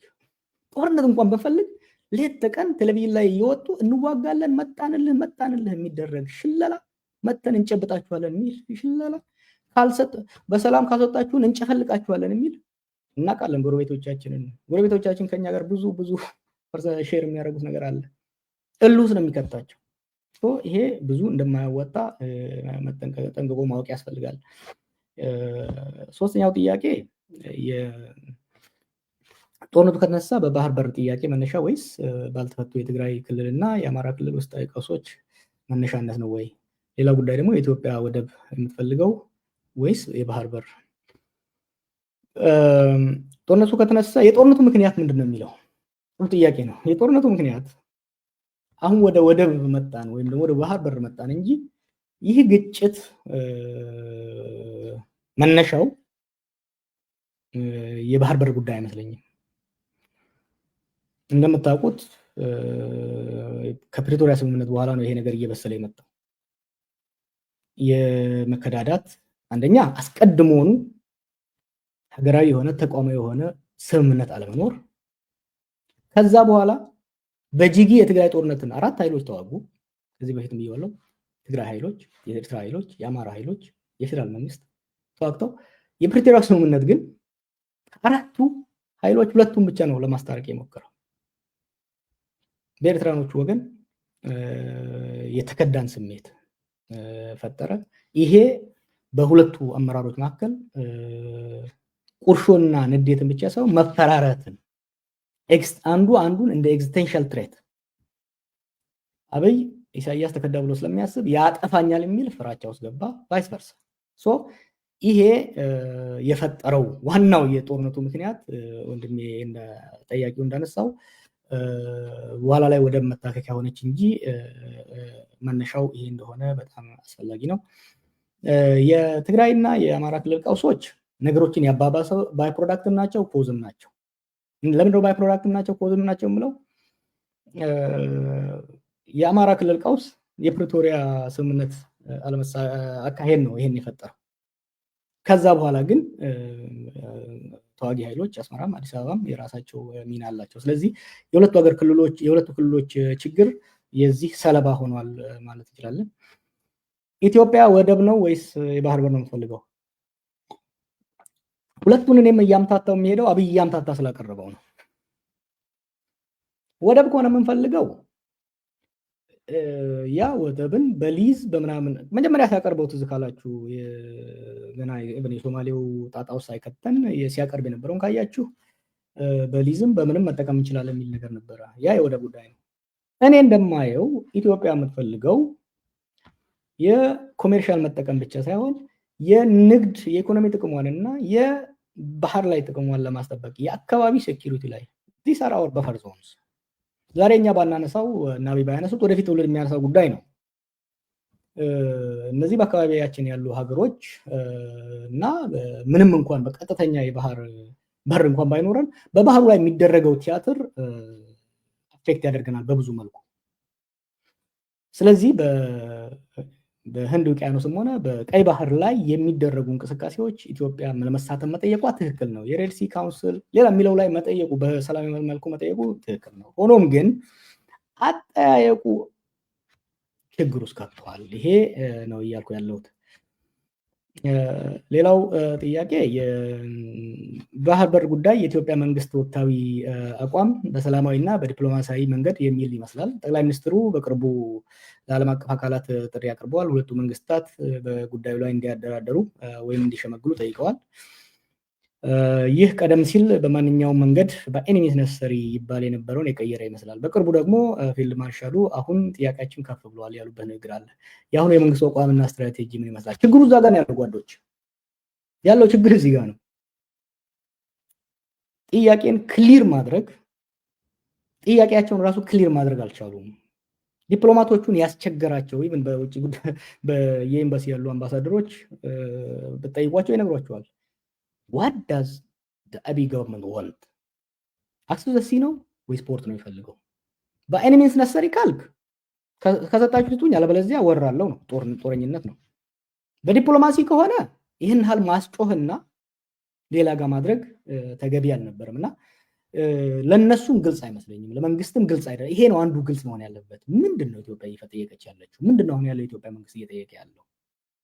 ጦርነት እንኳን ብንፈልግ ሌት ተቀን ቴሌቪዥን ላይ እየወጡ እንዋጋለን መጣንልህ የሚደረግ ሽለላ መተን እንጨብጣችኋለን የሚል ሽለላ በሰላም ካስወጣችሁን እንጨፈልቃችኋለን የሚል እናውቃለን። ጎረቤቶቻችን ከኛ ጋር ብዙ ሼር የሚያደርጉት ነገር አለ። እሉስ ነው የሚከታቸው። ይሄ ብዙ እንደማያወጣ ጠንቅቆ ማወቅ ያስፈልጋል። ሶስተኛው ጥያቄ ጦርነቱ ከተነሳ በባህር በር ጥያቄ መነሻ ወይስ ባልተፈቱ የትግራይ ክልልና የአማራ ክልል ውስጣዊ ቀውሶች መነሻነት ነው ወይ? ሌላ ጉዳይ ደግሞ የኢትዮጵያ ወደብ የምትፈልገው ወይስ የባህር በር? ጦርነቱ ከተነሳ የጦርነቱ ምክንያት ምንድነው የሚለው ጥሩ ጥያቄ ነው። የጦርነቱ ምክንያት አሁን ወደ ወደብ መጣን ወይም ደግሞ ወደ ባህር በር መጣን እንጂ ይህ ግጭት መነሻው የባህር በር ጉዳይ አይመስለኝም። እንደምታውቁት ከፕሪቶሪያ ስምምነት በኋላ ነው ይሄ ነገር እየበሰለ የመጣው። የመከዳዳት አንደኛ አስቀድሞኑ ሀገራዊ የሆነ ተቋማዊ የሆነ ስምምነት አለመኖር፣ ከዛ በኋላ በጂጊ የትግራይ ጦርነትን 4 ኃይሎች ተዋጉ። ከዚህ በፊትም ብየዋለሁ። ትግራይ ኃይሎች፣ የኤርትራ ኃይሎች፣ የአማራ ኃይሎች፣ የፌደራል መንግስት ተዋግተው የፕሪቶሪያ ስምምነት ግን 4ቱ ኃይሎች 2ቱን ብቻ ነው ለማስታረቅ የሞከረው። በኤርትራኖቹ ወገን የተከዳን ስሜት ፈጠረ። ይሄ በሁለቱ አመራሮች መካከል ቁርሾና ንዴትን ብቻ ሳይሆን መፈራረትን አንዱን እንደ ኤግዚስተንሻል ትሬት አብይ ኢሳያስ ተከዳ ብሎ ስለሚያስብ ያጠፋኛል የሚል ፍራቻ ውስጥ ገባ። ቫይስ ቨርሳ ይሄ የፈጠረው ዋናው የጦርነቱ ምክንያት ወንድሜ ጠያቂው እንዳነሳው በኋላ ላይ ወደ መታከኪያ ሆነች እንጂ መነሻው ይሄ እንደሆነ በጣም አስፈላጊ ነው። የትግራይና የአማራ ክልል ቀውሶች ነገሮችን ያባባሰው ባይ ፕሮዳክትም ናቸው ኮዝም ናቸው። ለምንድነው ባይ ፕሮዳክትም ናቸው ኮዝም ናቸው የምለው? የአማራ ክልል ቀውስ የፕሪቶሪያ ስምምነት አካሄድ ነው ይሄን የፈጠረው። ከዛ በኋላ ግን ተዋጊ ኃይሎች አስመራም አዲስ አበባም የራሳቸው ሚና አላቸው። ስለዚህ የሁለቱ ክልሎች ችግር የዚህ ሰለባ ሆኗል ማለት እንችላለን። ኢትዮጵያ ወደብ ነው ወይስ የባህር በር ነው የምትፈልገው? ሁለቱን እኔም እያምታታው የሚሄደው አብይ እያምታታ ስላቀረበው ነው። ወደብ ከሆነ የምንፈልገው ያ ወደብን በሊዝ በምናምን መጀመሪያ ሲያቀርበው ትዝ ካላችሁ ገና የሶማሌው ጣጣ ውስጥ ሳይከተን ሲያቀርብ የነበረውን ካያችሁ በሊዝም በምንም መጠቀም እንችላለን የሚል ነገር ነበረ። ያ የወደብ ጉዳይ ነው። እኔ እንደማየው ኢትዮጵያ የምትፈልገው የኮሜርሻል መጠቀም ብቻ ሳይሆን የንግድ የኢኮኖሚ ጥቅሟንና የባህር ላይ ጥቅሟን ለማስጠበቅ የአካባቢ ሴኪሪቲ ላይ ዲስ አር አወር በፈር ዞንስ። ዛሬ እኛ ባናነሳው እና ባያነሱት ወደፊት ትውልድ የሚያነሳው ጉዳይ ነው። እነዚህ በአካባቢያችን ያሉ ሀገሮች እና ምንም እንኳን በቀጥተኛ የባህር በር እንኳን ባይኖረን በባህሩ ላይ የሚደረገው ቲያትር አፌክት ያደርገናል በብዙ መልኩ። ስለዚህ በህንድ ውቅያኖስም ሆነ በቀይ ባህር ላይ የሚደረጉ እንቅስቃሴዎች ኢትዮጵያ ለመሳተፍ መጠየቋ ትክክል ነው። የሬድ ሲ ካውንስል ሌላ የሚለው ላይ መጠየቁ በሰላማዊ መልኩ መጠየቁ ትክክል ነው። ሆኖም ግን አጠያየቁ ችግር ውስጥ ከቷል። ይሄ ነው እያልኩ ያለሁት። ሌላው ጥያቄ የባህር በር ጉዳይ የኢትዮጵያ መንግስት ወቅታዊ አቋም በሰላማዊ እና በዲፕሎማሲያዊ መንገድ የሚል ይመስላል። ጠቅላይ ሚኒስትሩ በቅርቡ ለዓለም አቀፍ አካላት ጥሪ አቅርበዋል። ሁለቱ መንግስታት በጉዳዩ ላይ እንዲያደራደሩ ወይም እንዲሸመግሉ ጠይቀዋል። ይህ ቀደም ሲል በማንኛውም መንገድ በኤኒሚስ ነሰሪ ይባል የነበረውን የቀየረ ይመስላል። በቅርቡ ደግሞ ፊልድ ማርሻሉ አሁን ጥያቄያችን ከፍ ብለዋል ያሉበት ንግግር አለ። የአሁኑ የመንግስት አቋምና ስትራቴጂ ምን ይመስላል? ችግሩ እዛ ጋር ነው ያለው ጓዶች፣ ያለው ችግር እዚህ ጋር ነው። ጥያቄን ክሊር ማድረግ ጥያቄያቸውን ራሱ ክሊር ማድረግ አልቻሉም። ዲፕሎማቶቹን ያስቸገራቸው ኢቭን በውጭ ጉዳይ በየኤምባሲ ያሉ አምባሳደሮች በጠይቋቸው ይነግሯቸዋል። What does the Abiy government want? አክሰስ ዘ ሲ ነው ወይ ስፖርት ነው የሚፈልገው? በኤኒሚስ ነሰሪ ካልክ ከሰጣችሁ ትቱኝ፣ አለበለዚያ ወራለው ነው፣ ጦረኝነት ነው። በዲፕሎማሲ ከሆነ ይህን ሀል ማስጮህና ሌላ ጋር ማድረግ ተገቢ አልነበረም እና ለነሱም ግልጽ አይመስለኝም፣ ለመንግስትም ግልጽ አይደለም። ይሄ ነው አንዱ ግልጽ መሆን ያለበት። ምንድነው ኢትዮጵያ እየጠየቀች ያለችው? ምንድነው አሁን ያለው የኢትዮጵያ መንግስት እየጠየቀ ያለው?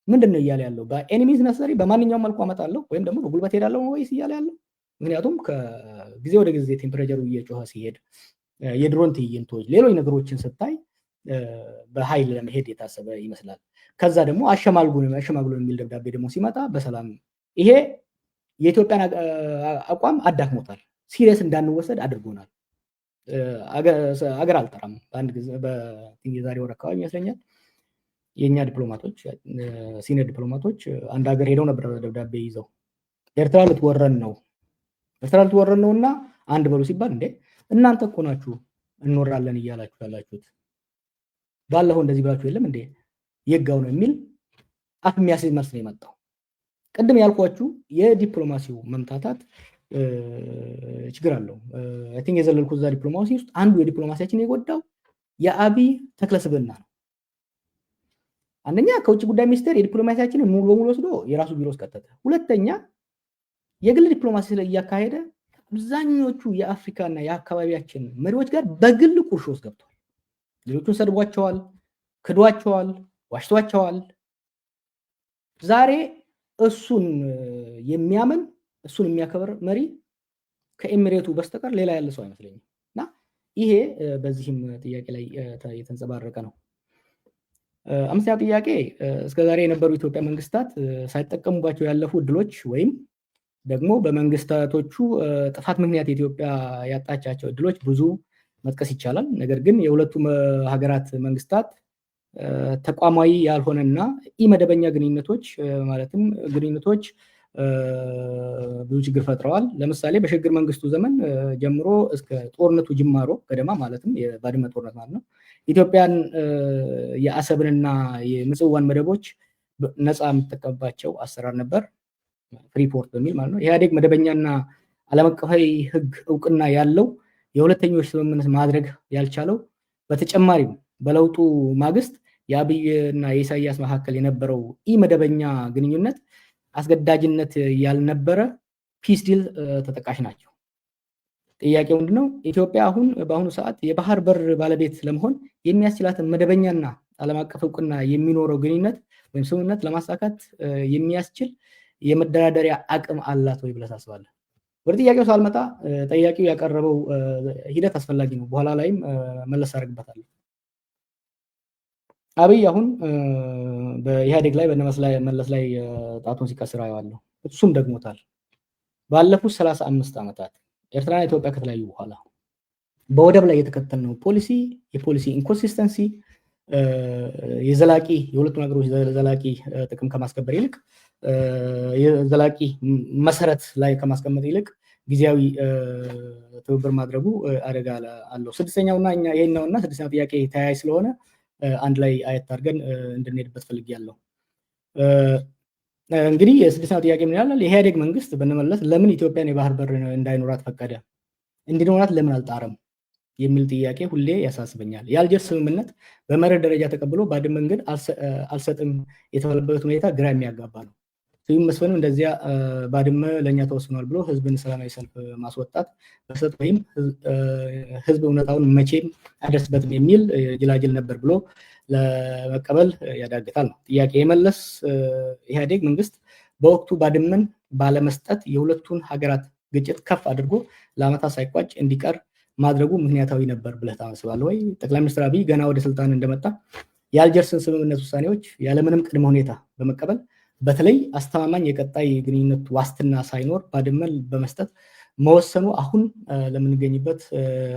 ምንድነው እያለ ያለው? በኤኒሚስ ነሰሪ በማንኛውም መልኩ አመጣለሁ ወይም ደግሞ በጉልበት ሄዳለሁ ወይስ እያለ ያለው? ምክንያቱም ከጊዜ ወደ ጊዜ ቴምፕሬቸሩ እየጮኸ ሲሄድ የድሮን ትዕይንቶች፣ ሌሎች ነገሮችን ስታይ በኃይል ለመሄድ የታሰበ ይመስላል። ከዛ ደግሞ አሸማግሎ የሚል ደብዳቤ ደግሞ ሲመጣ በሰላም ይሄ የኢትዮጵያን አቋም አዳክሞታል። ሲሪየስ እንዳንወሰድ አድርጎናል። አገር አልጠራም። በአንድ ጊዜ የዛሬ ወር አካባቢ ይመስለኛል የኛ ዲፕሎማቶች ሲኒየር ዲፕሎማቶች አንድ ሀገር ሄደው ነበር ደብዳቤ ይዘው ኤርትራ ልትወረን ነው እና አንድ በሉ ሲባል እንዴ እናንተ እኮ ናችሁ እንወራለን እያላችሁ ያላችሁት፣ ባለፈው እንደዚህ ብላችሁ የለም እንዴ የጋው ነው የሚል አፍ የሚያስይዝ መልስ ነው የመጣው። ቅድም ያልኳችሁ የዲፕሎማሲው መምታታት ችግር አለው። አይ ቲንክ የዘለልኩት እዛ ዲፕሎማሲ ውስጥ አንዱ የዲፕሎማሲያችን የጎዳው የአብይ ተክለስብዕና ነው። አንደኛ ከውጭ ጉዳይ ሚኒስቴር የዲፕሎማሲያችንን ሙሉ በሙሉ ወስዶ የራሱ ቢሮ ውስጥ ከተተ። ሁለተኛ የግል ዲፕሎማሲ እያካሄደ አብዛኞቹ የአፍሪካና የአካባቢያችን መሪዎች ጋር በግል ቁርሾ ውስጥ ገብቷል። ሌሎቹን ሰድቧቸዋል፣ ክዷቸዋል፣ ዋሽቷቸዋል። ዛሬ እሱን የሚያምን እሱን የሚያከብር መሪ ከኤሚሬቱ በስተቀር ሌላ ያለ ሰው አይመስለኝም እና ይሄ በዚህም ጥያቄ ላይ የተንጸባረቀ ነው። አምስተኛ ጥያቄ እስከዛሬ የነበሩ ኢትዮጵያ መንግስታት ሳይጠቀሙባቸው ያለፉ እድሎች ወይም ደግሞ በመንግስታቶቹ ጥፋት ምክንያት ኢትዮጵያ ያጣቻቸው እድሎች ብዙ መጥቀስ ይቻላል። ነገር ግን የሁለቱ ሀገራት መንግስታት ተቋማዊ ያልሆነና ኢመደበኛ ግንኙነቶች ማለትም ግንኙነቶች ብዙ ችግር ፈጥረዋል። ለምሳሌ በሽግግር መንግስቱ ዘመን ጀምሮ እስከ ጦርነቱ ጅማሮ ገደማ ማለትም የባድመ ጦርነት ማለት ነው ኢትዮጵያን የአሰብንና የምጽዋን መደቦች ነፃ የምትጠቀምባቸው አሰራር ነበር፣ ፍሪፖርት በሚል ማለት ነው። ኢህአዴግ መደበኛና ዓለም አቀፋዊ ህግ እውቅና ያለው የሁለተኞች ስምምነት ማድረግ ያልቻለው በተጨማሪም በለውጡ ማግስት የአብይና የኢሳያስ መካከል የነበረው ኢመደበኛ ግንኙነት አስገዳጅነት ያልነበረ ፒስ ዲል ተጠቃሽ ናቸው። ጥያቄው ምንድነው? ኢትዮጵያ በአሁኑ ሰዓት የባህር በር ባለቤት ለመሆን የሚያስችላትን መደበኛና ዓለም አቀፍ እውቅና የሚኖረው ግንኙነት ወይም ስምምነት ለማሳካት የሚያስችል የመደራደሪያ አቅም አላት ወይ ብለህ ታስባለህ? ወደ ጥያቄው ሳልመጣ ጠያቂው ያቀረበው ሂደት አስፈላጊ ነው። በኋላ ላይም መለስ አደርግበታለሁ። አብይ አሁን በኢህአዴግ ላይ በመለስ ላይ ጣቱን ሲቀስር አየዋለሁ። እሱም ደግሞታል። ባለፉት 35 ዓመታት ኤርትራና ኢትዮጵያ ከተለያዩ በኋላ በወደብ ላይ የተከተልነው የፖሊሲ ኢንኮንሲስተንሲ የሁለቱን ሀገሮች ዘላቂ ጥቅም ከማስከበር ይልቅ የዘላቂ መሰረት ላይ ከማስቀመጥ ይልቅ ጊዜያዊ ትብብር ማድረጉ አደጋ አለው። ስድስተኛውና ይሄኛውና ስድስተኛው ጥያቄ ተያያዥ ስለሆነ አንድ ላይ አየት አድርገን እንድንሄድበት ፈልጌያለሁ። እንግዲህ የስድስተኛው ጥያቄ ምን ይላል? የኢህአዴግ መንግስት በመለስ ለምን ኢትዮጵያን የባህር በር እንዳይኖራት ፈቀደ? እንዲኖራት ለምን አልጣረም? የሚል ጥያቄ ሁሌ ያሳስበኛል። የአልጀርስ ስምምነት በመርህ ደረጃ ተቀብሎ ባድመን ግን አልሰጥም የተባለበት ሁኔታ ግራ የሚያጋባ ነው። ስዩም መስፍንም እንደዚያ ባድመ ለእኛ ተወስኗል ብሎ ህዝብን ሰላማዊ ሰልፍ ማስወጣት በሰጥ ወይም ህዝብ እውነታውን መቼም አይደርስበትም የሚል ጅላጅል ነበር ብሎ ለመቀበል ያዳግታል ነው ጥያቄ። የመለስ ኢህአዴግ መንግስት በወቅቱ ባድመን ባለመስጠት የሁለቱን ሀገራት ግጭት ከፍ አድርጎ ለዓመታት ሳይቋጭ እንዲቀር ማድረጉ ምክንያታዊ ነበር ብለህ ታስባለህ ወይ? ጠቅላይ ሚኒስትር አብይ ገና ወደ ስልጣን እንደመጣ የአልጀርስን ስምምነት ውሳኔዎች ያለምንም ቅድመ ሁኔታ በመቀበል በተለይ አስተማማኝ የቀጣይ ግንኙነት ዋስትና ሳይኖር ባድመን በመስጠት መወሰኑ አሁን ለምንገኝበት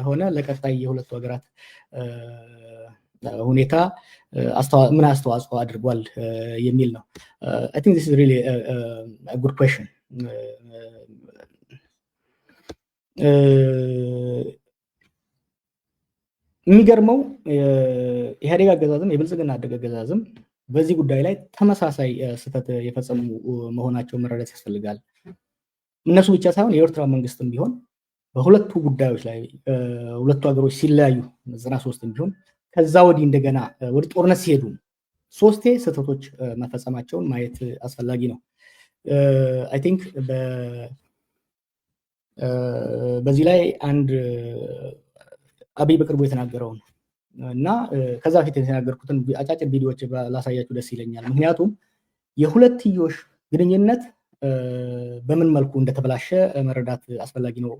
ሆነ ለቀጣይ የሁለቱ ሀገራት ሁኔታ ምን አስተዋጽኦ አድርጓል የሚል ነው። I think this is really a good question. የሚገርመው ኢህአዴግ አገዛዝም የብልጽግና አገዛዝም በዚህ ጉዳይ ላይ ተመሳሳይ ስህተት የፈጸሙ መሆናቸው መረዳት ያስፈልጋል። እነሱ ብቻ ሳይሆን የኤርትራ መንግስትም ቢሆን በሁለቱ ጉዳዮች ላይ ሁለቱ ሀገሮች ሲለያዩ 93 ቢሆን ከዛ ወዲህ እንደገና ወደ ጦርነት ሲሄዱ ሶስቴ ስህተቶች መፈጸማቸውን ማየት አስፈላጊ ነው። አይ ቲንክ በዚህ ላይ አንድ አብይ በቅርቡ የተናገረውን እና ከዛ ፊት የተናገርኩትን አጫጭር ቪዲዮዎች ላሳያችሁ ደስ ይለኛል። ምክንያቱም የሁለትዮሽ ግንኙነት በምን መልኩ እንደተበላሸ መረዳት አስፈላጊ ነው።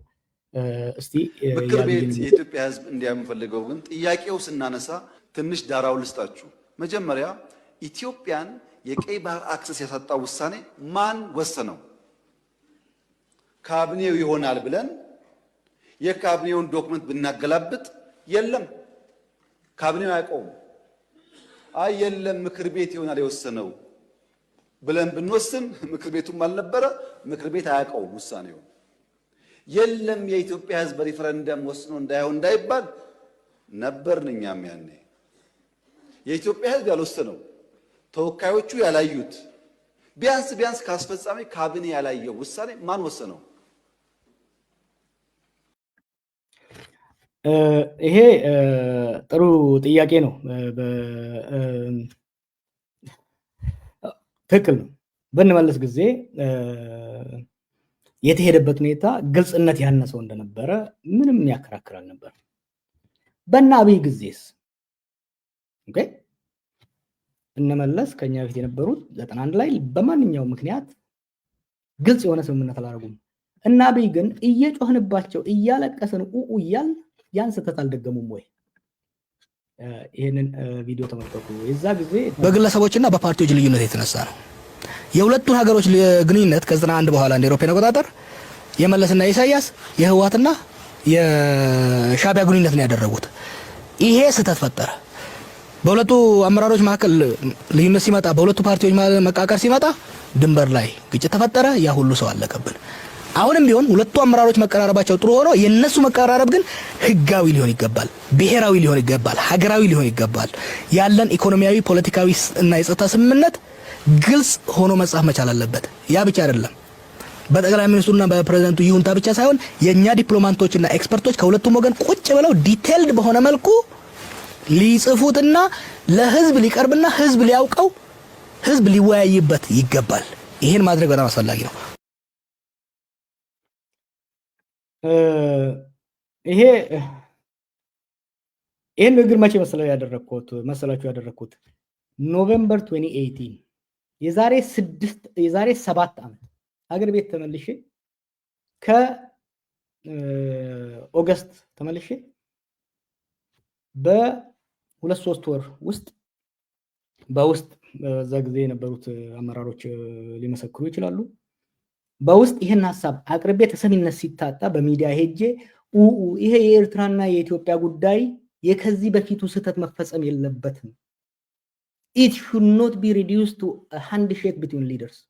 እስቲ ምክር ቤት የኢትዮጵያ ሕዝብ እንዲያምፈልገው ግን ጥያቄው ስናነሳ ትንሽ ዳራው ልስጣችሁ። መጀመሪያ ኢትዮጵያን የቀይ ባህር አክሰስ ያሳጣው ውሳኔ ማን ወሰነው? ካቢኔው ይሆናል ብለን የካቢኔውን ዶክመንት ብናገላብጥ የለም፣ ካቢኔው አያውቀውም። አይ የለም ምክር ቤት ይሆናል የወሰነው ብለን ብንወስን ምክር ቤቱም አልነበረ፣ ምክር ቤት አያውቀውም ውሳኔው። የለም የኢትዮጵያ ሕዝብ በሪፈረንደም ወስኖ እንዳይሆን እንዳይባል ነበርን እኛም ያኔ። የኢትዮጵያ ሕዝብ ያልወሰነው ተወካዮቹ ያላዩት ቢያንስ ካስፈጻሚ ካቢኔ ያላየው ውሳኔ ማን ወሰነው? ይሄ ጥሩ ጥያቄ ነው። ትክክል ነው። በንመለስ ጊዜ የተሄደበት ሁኔታ ግልጽነት ያነሰው እንደነበረ ምንም ያከራክር አልነበር። በእነ አብይ ጊዜስ ኦኬ እነመለስ ከኛ በፊት የነበሩት 91 ላይ በማንኛውም ምክንያት ግልጽ የሆነ ስምምነት አላደረጉም። እና አብይ ግን እየጮህንባቸው እያለቀስን እያል ያን ስህተት አልደገሙም ወይ? ይሄንን ቪዲዮ ተመልከቱ። የዛ ጊዜ በግለሰቦችና በፓርቲዎች ልዩነት የተነሳ ነው። የሁለቱን ሀገሮች ግንኙነት ከ91 በኋላ እንደ አውሮፓውያን አቆጣጠር የመለስና ኢሳያስ የህወሓትና የሻዕቢያ ግንኙነት ነው ያደረጉት። ይሄ ስህተት ፈጠረ። በሁለቱ አመራሮች መካከል ልዩነት ሲመጣ በሁለቱ ፓርቲዎች መቃቀር ሲመጣ ድንበር ላይ ግጭት ተፈጠረ። ያ ሁሉ ሰው አለቀብን። አሁንም ቢሆን ሁለቱ አመራሮች መቀራረባቸው ጥሩ ሆኖ የነሱ መቀራረብ ግን ህጋዊ ሊሆን ይገባል፣ ብሔራዊ ሊሆን ይገባል፣ ሀገራዊ ሊሆን ይገባል። ያለን ኢኮኖሚያዊ፣ ፖለቲካዊ እና የጸጥታ ስምምነት ግልጽ ሆኖ መጻፍ መቻል አለበት። ያ ብቻ አይደለም፣ በጠቅላይ ሚኒስትሩና በፕሬዝዳንቱ ይሁንታ ብቻ ሳይሆን የኛ ዲፕሎማቶችና ኤክስፐርቶች ከሁለቱም ወገን ቁጭ ብለው ዲቴይልድ በሆነ መልኩ ሊጽፉትና ለህዝብ ሊቀርብና ህዝብ ሊያውቀው ህዝብ ሊወያይበት ይገባል። ይሄን ማድረግ በጣም አስፈላጊ ነው። ይሄን ንግግር መቼ መሰላችሁ ያደረኩት ኖቬምበር 2018 የዛሬ 7 ዓመት ሀገር ቤት ተመልሼ ከኦገስት ተመልሼ በ2-3 ወር ውስጥ በውስጥ በዛ ጊዜ የነበሩት አመራሮች ሊመሰክሩ ይችላሉ። በውስጥ ይሄን ሐሳብ አቅርቤ ተሰሚነት ሲታጣ በሚዲያ ሄጄ ይሄ የኤርትራና የኢትዮጵያ ጉዳይ የከዚህ በፊቱ ስህተት መፈጸም የለበትም። it should not be reduced to a handshake between leaders.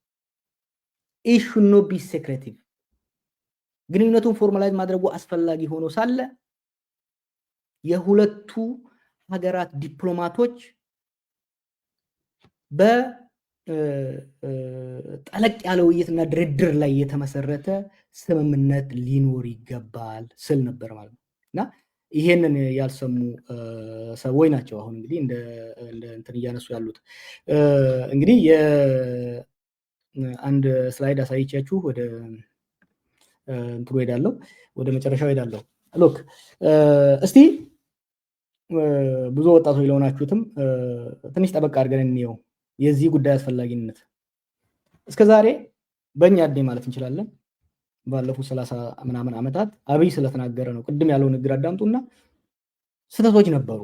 it should not be secretive. ግንኙነቱን ፎርማላይዝ ማድረጉ አስፈላጊ ሆኖ ሳለ የሁለቱ ሀገራት ዲፕሎማቶች በጠለቅ ያለ ውይይትና ድርድር ላይ የተመሰረተ ስምምነት ሊኖር ይገባል ስል ነበር ማለት ነው። እና ይሄንን ያልሰሙ ሰዎች ናቸው አሁን እንግዲህ እንደ እንትን እያነሱ ያሉት። እንግዲህ አንድ ስላይድ አሳይቻችሁ ወደ እንትሩ ሄዳለሁ፣ ወደ መጨረሻው ሄዳለሁ። ሎክ እስቲ ብዙ ወጣቶች ለሆናችሁትም ትንሽ ጠበቅ አድርገን እንየው የዚህ ጉዳይ አስፈላጊነት። እስከዛሬ በእኛ እድሜ ማለት እንችላለን ባለፉት 30 ምናምን ዓመታት አብይ ስለተናገረ ነው። ቅድም ያለው ንግግር አዳምጡና ስህተቶች ነበሩ።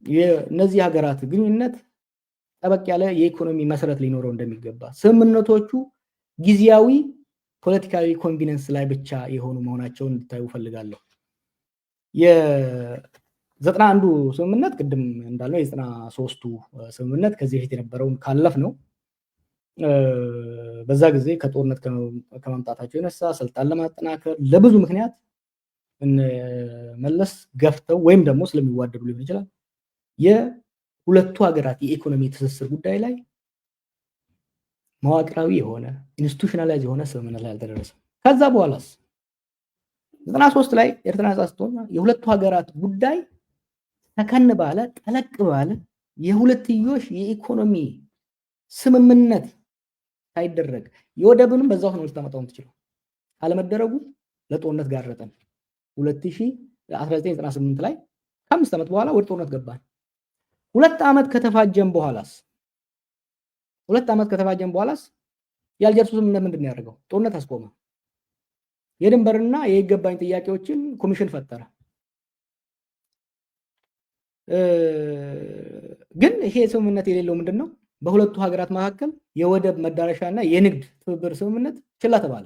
የነዚህ ሀገራት ግንኙነት ጠበቅ ያለ የኢኮኖሚ መሰረት ሊኖረው እንደሚገባ፣ ስምምነቶቹ ጊዜያዊ ፖለቲካዊ ኮንቪነንስ ላይ ብቻ የሆኑ መሆናቸውን እንድታዩ ፈልጋለሁ። የ91ዱ ስምምነት ቅድም እንዳለው የ93ቱ ስምምነት ከዚህ በፊት የነበረውን ካለፍ ነው። በዛ ጊዜ ከጦርነት ከመምጣታቸው የነሳ ስልጣን ለማጠናከር ለብዙ ምክንያት መለስ ገፍተው ወይም ደግሞ ስለሚዋደዱ ሊሆን ይችላል የሁለቱ ሀገራት የኢኮኖሚ ትስስር ጉዳይ ላይ መዋቅራዊ የሆነ ኢንስቲቱሽናላይዝ የሆነ ስምምነት ላይ አልተደረሰም። ከዛ በኋላስ 93 ላይ ኤርትራ ነጻ ስትሆን የሁለቱ ሀገራት ጉዳይ ተከን ባለ ጠለቅ ባለ የሁለትዮሽ የኢኮኖሚ ስምምነት ሳይደረግ የወደብንም በዛው ነው ልታመጣው ትችላል። አለመደረጉ ለጦርነት ጋረጠን። 1998 ላይ ከ5 ዓመት በኋላ ወደ ጦርነት ገባን። 2 ዓመት ከተፋጀን በኋላስ የአልጀርሱ ስምምነት ምንድን ነው ያደርገው? ጦርነት አስቆመ። የድንበርና የይገባኝ ጥያቄዎችን ኮሚሽን ፈጠረ። ግን ይሄ ስምምነት የሌለው ምንድነው? በሁለቱ ሀገራት መካከል የወደብ መዳረሻና የንግድ ትብብር ስምምነት ችላ ተባለ።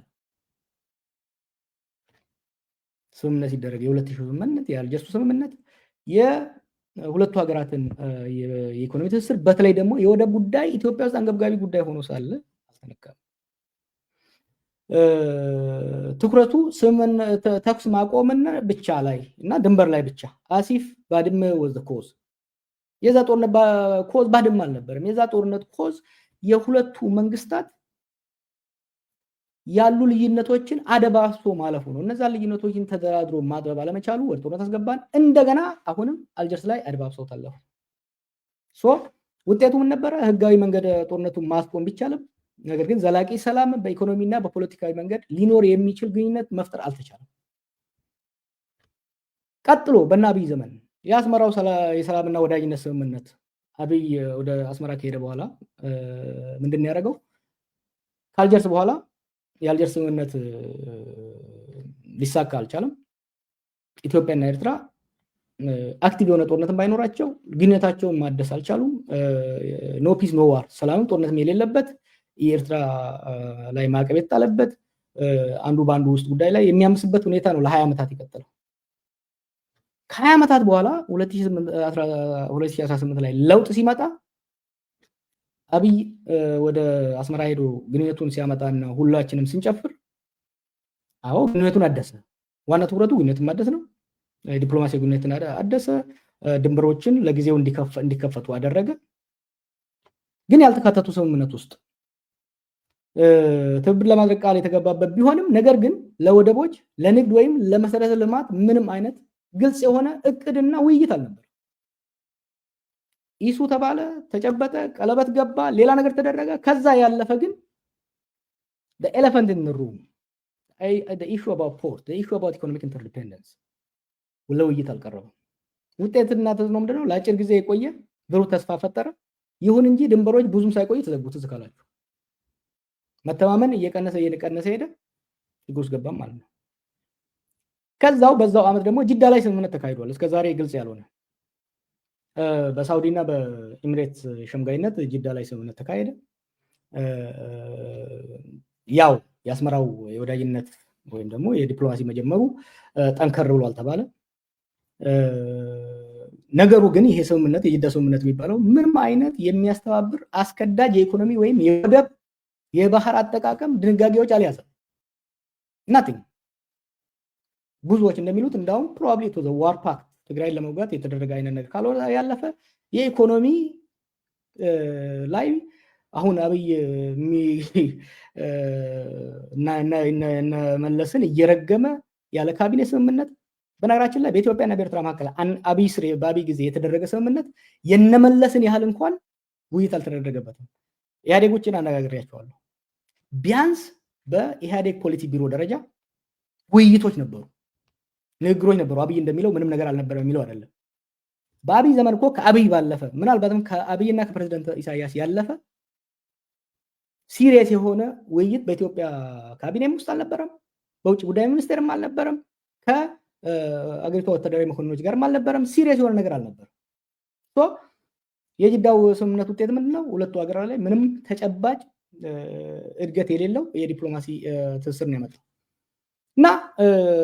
ስምምነት ሲደረግ የ2000 ስምምነት የአልጀርሱ ስምምነት የሁለቱ ሀገራትን የኢኮኖሚ ትስስር በተለይ ደግሞ የወደብ ጉዳይ ኢትዮጵያ ውስጥ አንገብጋቢ ጉዳይ ሆኖ ሳለ አልተነካም። ትኩረቱ ተኩስ ማቆምና ብቻ ላይ እና ድንበር ላይ ብቻ አሲፍ ባድመ ወዘ ኮዝ የዛ ጦርነት ኮዝ ባድመ አልነበረም። የዛ ጦርነት ኮዝ የሁለቱ መንግስታት ያሉ ልዩነቶችን አደባብሶ ማለፉ ነው። እነዛ ልዩነቶችን ተደራድሮ ማድረብ አለመቻሉ ወደ ጦርነት አስገባን። እንደገና አሁንም አልጀርስ ላይ አደባብሰው ታለፉ። ውጤቱ ምን ነበረ? ህጋዊ መንገድ ጦርነቱን ማስቆም ቢቻልም ነገር ግን ዘላቂ ሰላም በኢኮኖሚና በፖለቲካዊ መንገድ ሊኖር የሚችል ግንኙነት መፍጠር አልተቻለም። ቀጥሎ በእነ አብይ ዘመን የአስመራው የሰላምና ወዳጅነት ስምምነት አብይ ወደ አስመራ ከሄደ በኋላ ምንድን ነው ያደረገው? ከአልጀርስ በኋላ የአልጀርስ ስምምነት ሊሳካ አልቻለም። ኢትዮጵያና ኤርትራ አክቲቭ የሆነ ጦርነትን ባይኖራቸው ግንኙነታቸውን ማደስ አልቻሉም። ኖ ፒስ ኖ ዋር፣ ሰላምም ጦርነትም የሌለበት የኤርትራ ላይ ማዕቀብ የተጣለበት አንዱ በአንዱ ውስጥ ጉዳይ ላይ የሚያምስበት ሁኔታ ነው ለ20 ዓመታት የቀጠለው። ከ20 ዓመታት በኋላ 2018 ላይ ለውጥ ሲመጣ አብይ ወደ አስመራ ሄዶ ግንኙነቱን ሲያመጣና ሁላችንም ስንጨፍር አዎ ግንኙነቱን አደሰ። ዋና ትኩረቱ ግንኙነቱን ማደስ ነው። ዲፕሎማሲያዊ ግንኙነትን አደሰ። ድንበሮችን ለጊዜው እንዲከፈቱ አደረገ። ግን ያልተካተቱ ስምምነት ውስጥ ትብብር ለማድረግ ቃል የተገባበት ቢሆንም ነገር ግን ለወደቦች ለንግድ ወይም ለመሰረተ ልማት ምንም አይነት ግልጽ የሆነ እቅድና ውይይት አልነበር። ኢሱ ተባለ፣ ተጨበጠ፣ ቀለበት ገባ፣ ሌላ ነገር ተደረገ። ከዛ ያለፈ ግን the elephant in the room the issue about port the issue about economic interdependence ለውይይት አልቀረበም። ውጤትና ተጽዕኖ ምንድነው? ለአጭር ጊዜ የቆየ ብሩህ ተስፋ ፈጠረ። ይሁን እንጂ ድንበሮች ብዙም ሳይቆይ ተዘጉት። እስካላችሁ መተማመን እየቀነሰ ሄደ፣ ችግር ውስጥ ገባም ማለት ነው። በዛው አመት ደግሞ ጅዳ ላይ ስምምነት ተካሂዷል። እስከዛሬ ግልጽ ያልሆነ በሳውዲና በኤሚሬት ሸምጋይነት ጅዳ ላይ ስምምነት ተካሄደ። ያው የአስመራው የወዳጅነት ወይም ደግሞ የዲፕሎማሲ መጀመሩ ጠንከር ብሏል ተባለ። ነገሩ ግን ይሄ ስምምነት የጅዳ ስምምነት የሚባለው ምንም አይነት የሚያስተባብር አስከዳጅ የኢኮኖሚ ወይም የወደብ የባህር አጠቃቀም ድንጋጌዎች አልያዘም። ናቲንግ ብዙዎች እንደሚሉት እንዳውም ፕሮባብሊ ቱ ዘ ዋር ፓክት ትግራይን ለመውጋት የተደረገ አይነት ነገር ካልሆነ ያለፈ የኢኮኖሚ ላይ አሁን አብይ መለስን እየረገመ ያለ ካቢኔ ስምምነት በነገራችን ላይ በኢትዮጵያና በኤርትራ መካከል በአብይ ጊዜ የተደረገ ስምምነት የነመለስን ያህል እንኳን ውይይት አልተደረገበትም። ኢህአዴጎችን አነጋግሬያቸዋለሁ። ቢያንስ በኢህአዴግ ፖሊሲ ቢሮ ደረጃ ውይይቶች ነበሩ፣ ንግግሮች ነበሩ። አብይ እንደሚለው ምንም ነገር አልነበረም የሚለው አይደለም። በአብይ ዘመን እኮ ከአብይ ባለፈ ምናልባትም ከአብይና ከፕሬዝዳንት ኢሳያስ ያለፈ ሲሪየስ የሆነ ውይይት በኢትዮጵያ ካቢኔም ውስጥ አልነበረም፣ በውጭ ጉዳይ ሚኒስቴርም አልነበረም፣ ከአገሪቷ ወታደራዊ መኮንኖች ጋርም አልነበረም። ሲሪየስ የሆነ ነገር አልነበረም። የጅዳው ስምምነት ውጤት ምንድነው? ሁለቱ ሀገራት ላይ ምንም ተጨባጭ እድገት የሌለው የዲፕሎማሲ ትስስር ነው ያመጣው እና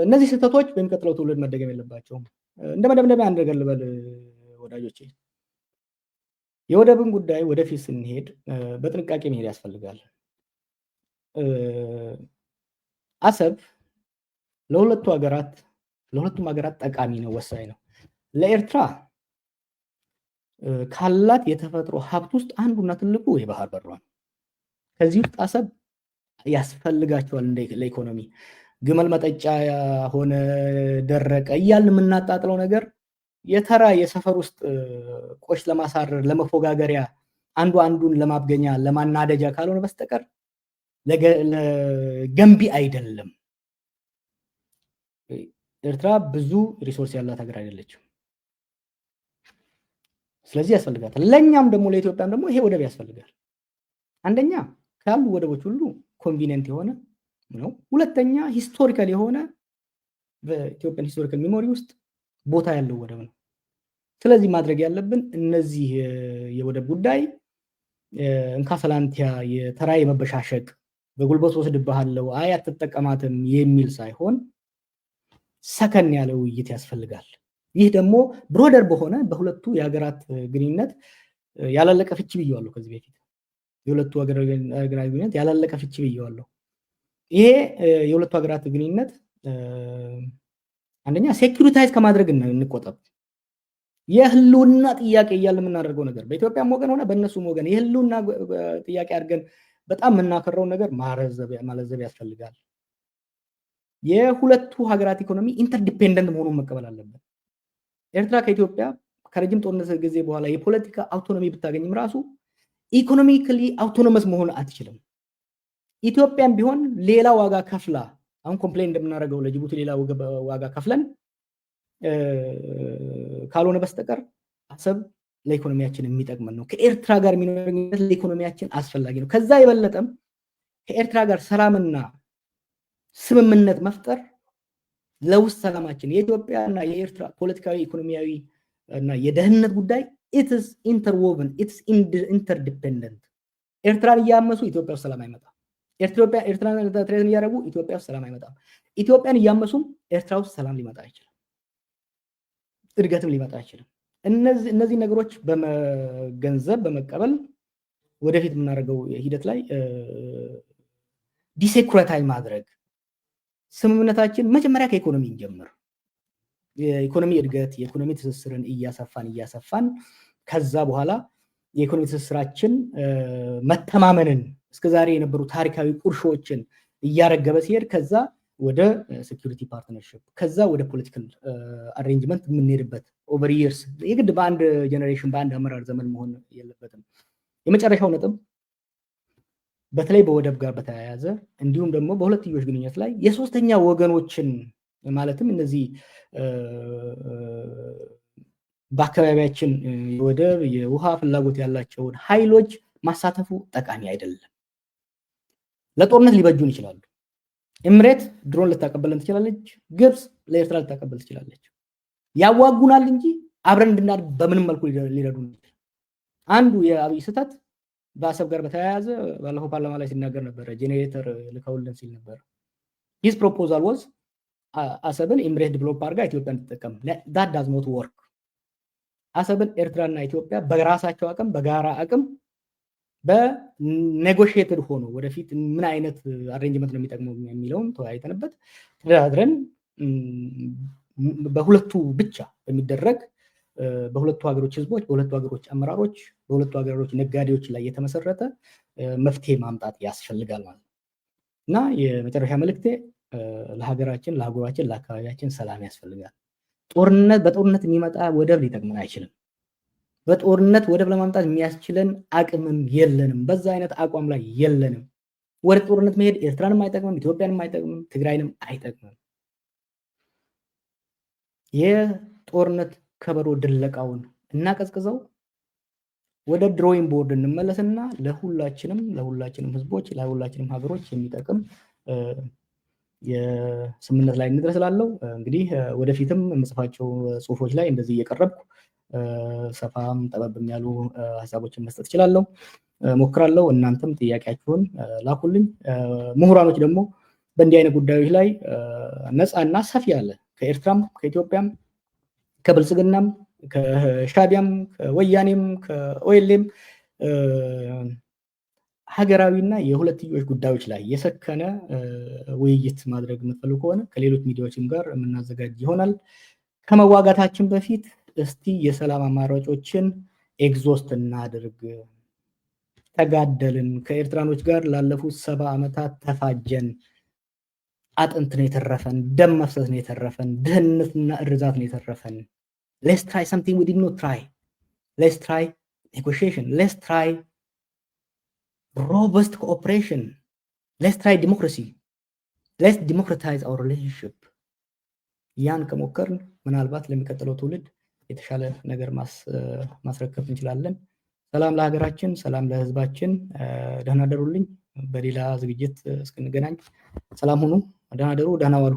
እነዚህ ስህተቶች በሚቀጥለው ትውልድ መደገም የለባቸውም። እንደ መደምደሚያ አንድ ነገር ልበል ወዳጆቼ፣ የወደብን ጉዳይ ወደፊት ስንሄድ በጥንቃቄ መሄድ ያስፈልጋል። አሰብ ለሁለቱም ሀገራት ጠቃሚ ነው፣ ወሳኝ ነው። ለኤርትራ ካላት የተፈጥሮ ሀብት ውስጥ አንዱና ትልቁ የባህር በሯ ነው። ከዚህ ውስጥ አሰብ ያስፈልጋቸዋል ለኢኮኖሚ። ግመል መጠጫ ሆነ ደረቀ እያልን የምናጣጥለው ነገር የተራ የሰፈር ውስጥ ቆሽ ለማሳረር ለመፎጋገሪያ አንዱ አንዱን ለማብገኛ ለማናደጃ ካልሆነ በስተቀር ለገንቢ አይደለም። ኤርትራ ብዙ ሪሶርስ ያላት ሀገር አይደለችም። ስለዚህ ያስፈልጋታል። ለኛም ደግሞ ለኢትዮጵያም ደግሞ ይሄ ወደብ ያስፈልጋል። አንደኛ ካሉ ወደቦች ሁሉ ኮንቪኒየንት የሆነ ነው። ሁለተኛ ሂስቶሪካል የሆነ በኢትዮጵያን ሂስቶሪካል ሜሞሪ ውስጥ ቦታ ያለው ወደብ ነው። ስለዚህ ማድረግ ያለብን እነዚህ የወደብ ጉዳይ እንካ ሰላንቲያ የተራ የመበሻሸቅ በጉልበት ወስድብሃለሁ አይ አትጠቀማትም የሚል ሳይሆን ሰከን ያለ ውይይት ያስፈልጋል። ይህ ደግሞ ብሮደር በሆነ በሁለቱ የሀገራት ግንኙነት ያላለቀ ፍቺ ብየዋለሁ ከዚህ በፊት። የሁለቱ ሀገራት ግንኙነት ያላለቀ ፍቺ ብየዋለሁ። ይሄ የሁለቱ ሀገራት ግንኙነት አንደኛ ሴኩሪታይዝ ከማድረግ እንቆጠብ። የህልውና ጥያቄ እያለ የምናደርገው ነገር በኢትዮጵያም ወገን ሆነ በእነሱም ወገን የህልውና ጥያቄ አድርገን በጣም የምናከረውን ነገር ማለዘብ ያስፈልጋል። የሁለቱ ሀገራት ኢኮኖሚ ኢንተርዲፔንደንት መሆኑን መቀበል አለብን። ኤርትራ ከኢትዮጵያ ከረጅም ጦርነት ጊዜ በኋላ የፖለቲካ አውቶኖሚ ብታገኝም ራሱ ኢኮኖሚካሊ አውቶኖመስ መሆን አትችልም። ኢትዮጵያም ቢሆን ሌላ ዋጋ ከፍላ አሁን ኮምፕሌን እንደምናደርገው ለጅቡቲ ሌላ ዋጋ ከፍለን ካልሆነ በስተቀር አሰብ ለኢኮኖሚያችን የሚጠቅመን ነው። ከኤርትራ ጋር የሚኖረን ለኢኮኖሚያችን አስፈላጊ ነው። ከዛ የበለጠም ከኤርትራ ጋር ሰላምና ስምምነት መፍጠር ለውስጥ ሰላማችን የኢትዮጵያና የኤርትራ ፖለቲካዊ፣ ኢኮኖሚያዊ እና የደህንነት ጉዳይ ኢትስ ኢንተርዎቨን ኢትስ ኢንተርዲፔንደንት። ኤርትራን እያመሱ ኢትዮጵያ ውስጥ ሰላም አይመጣም። ኤርትራን ትሬትን እያደረጉ ኢትዮጵያ ውስጥ ሰላም አይመጣም። ኢትዮጵያን እያመሱም ኤርትራ ውስጥ ሰላም ሊመጣ አይችልም። እድገትም ሊመጣ አይችልም። እነዚህ ነገሮች በመገንዘብ በመቀበል ወደፊት የምናደርገው ሂደት ላይ ዲሴኩሬታይዝ ማድረግ ስምምነታችን መጀመሪያ ከኢኮኖሚ እንጀምር። የኢኮኖሚ እድገት የኢኮኖሚ ትስስርን እያሰፋን ከዛ በኋላ የኢኮኖሚ ትስስራችን መተማመንን እስከዛሬ የነበሩ ታሪካዊ ቁርሾችን እያረገበ ሲሄድ ከዛ ወደ ሴኩሪቲ ፓርትነርሽፕ ከዛ ወደ ፖለቲካል አሬንጅመንት የምንሄድበት ኦቨር ይርስ የግድ በአንድ ጀኔሬሽን በአንድ አመራር ዘመን መሆን የለበትም። የመጨረሻው ነጥብ በተለይ በወደብ ጋር በተያያዘ እንዲሁም ደግሞ በሁለትዮሽ ግንኙነት ላይ የሶስተኛ ወገኖችን ማለትም እነዚህ በአካባቢያችን የወደብ የውሃ ፍላጎት ያላቸውን ኃይሎች ማሳተፉ ጠቃሚ አይደለም። ለጦርነት ሊበጁን ይችላሉ። ኤምሬት ድሮን ልታቀበለን ትችላለች። ግብፅ ለኤርትራ ልታቀበል ትችላለች። ያዋጉናል እንጂ አብረን እንድናድግ በምንም መልኩ ሊረዱን ይችላል። አንዱ የአብይ ስህተት በአሰብ ጋር በተያያዘ ባለፈው ፓርላማ ላይ ሲናገር ነበረ። ጄኔሬተር ልከውልን ሲል ነበር። ሂዝ ፕሮፖዛል ዋዝ አሰብን ኤምሬት ዲቨሎፕ አድርጋ ኢትዮጵያ እንድትጠቀም። ዳት ዳዝ ኖት ወርክ። አሰብን ኤርትራና ኢትዮጵያ በራሳቸው አቅም በጋራ አቅም በኔጎሽየትድ ሆኖ ወደፊት ምን አይነት አሬንጅመንት ነው የሚጠቅመው የሚለውን ተወያይተንበት ተደራድረን በሁለቱ ብቻ በሚደረግ በሁለቱ ሀገሮች ህዝቦች፣ በሁለቱ ሀገሮች አመራሮች፣ በሁለቱ ሀገሮች ነጋዴዎች ላይ የተመሰረተ መፍትሄ ማምጣት ያስፈልጋል ማለት ነው እና የመጨረሻ መልእክቴ ለሀገራችን፣ ለአህጉራችን፣ ለአካባቢያችን ሰላም ያስፈልጋል። በጦርነት የሚመጣ ወደብ ሊጠቅመን አይችልም። በጦርነት ወደብ ለማምጣት የሚያስችለን አቅምም የለንም። በዛ አይነት አቋም ላይ የለንም። ወደ ጦርነት መሄድ ኤርትራንም አይጠቅምም፣ ኢትዮጵያንም አይጠቅምም፣ ትግራይንም አይጠቅምም። የጦርነት ከበሮ ድለቃውን እናቀዝቅዘው፣ ወደ ድሮይንግ ቦርድ እንመለስና ለሁላችንም ህዝቦች ለሁላችንም ሀገሮች የሚጠቅም የስምምነት ላይ እንድረስ እላለሁ። እንግዲህ ወደፊትም የምጽፋቸው ጽሁፎች ላይ እንደዚህ እየቀረብኩ ሰፋም ጠበብም ያሉ ሀሳቦችን መስጠት እችላለሁ፣ ሞክራለሁ። እናንተም ጥያቄያችሁን ላኩልኝ። ምሁራኖች ደግሞ በእንዲህ አይነት ጉዳዮች ላይ ነፃና ሰፊ ያለ ከኤርትራም ከኢትዮጵያም ከብልጽግናም ከሻቢያም ከወያኔም ከኦኤልኤም ሀገራዊና የሁለትዮሽ ጉዳዮች ላይ የሰከነ ውይይት ማድረግ የምትፈልጉ ከሆነ ከሌሎች ሚዲያዎችም ጋር የምናዘጋጅ ይሆናል። ከመዋጋታችን በፊት እስቲ የሰላም አማራጮችን ኤግዞስት እናድርግ። ተጋደልን፣ ከኤርትራኖች ጋር ላለፉት 70 ዓመታት ተፋጀን። አጥንት ነው የተረፈን፣ ደም መፍሰስ ነው የተረፈን፣ ድህነትና እርዛት ነው የተረፈን። ሌትስ ትራይ something we did not try. Let's try negotiation. Let's try robust cooperation. Let's try democracy. Let's democratize our relationship. ያን ከሞከርን ምናልባት ለሚቀጥለው ትውልድ የተሻለ ነገር ማስረከብ እንችላለን። ሰላም ለሀገራችን፣ ሰላም ለህዝባችን። ደህና ደሩልኝ። በሌላ ዝግጅት እስክንገናኝ ሰላም ሁኑ። ደህና ደሩ፣ ደህና ዋሉ።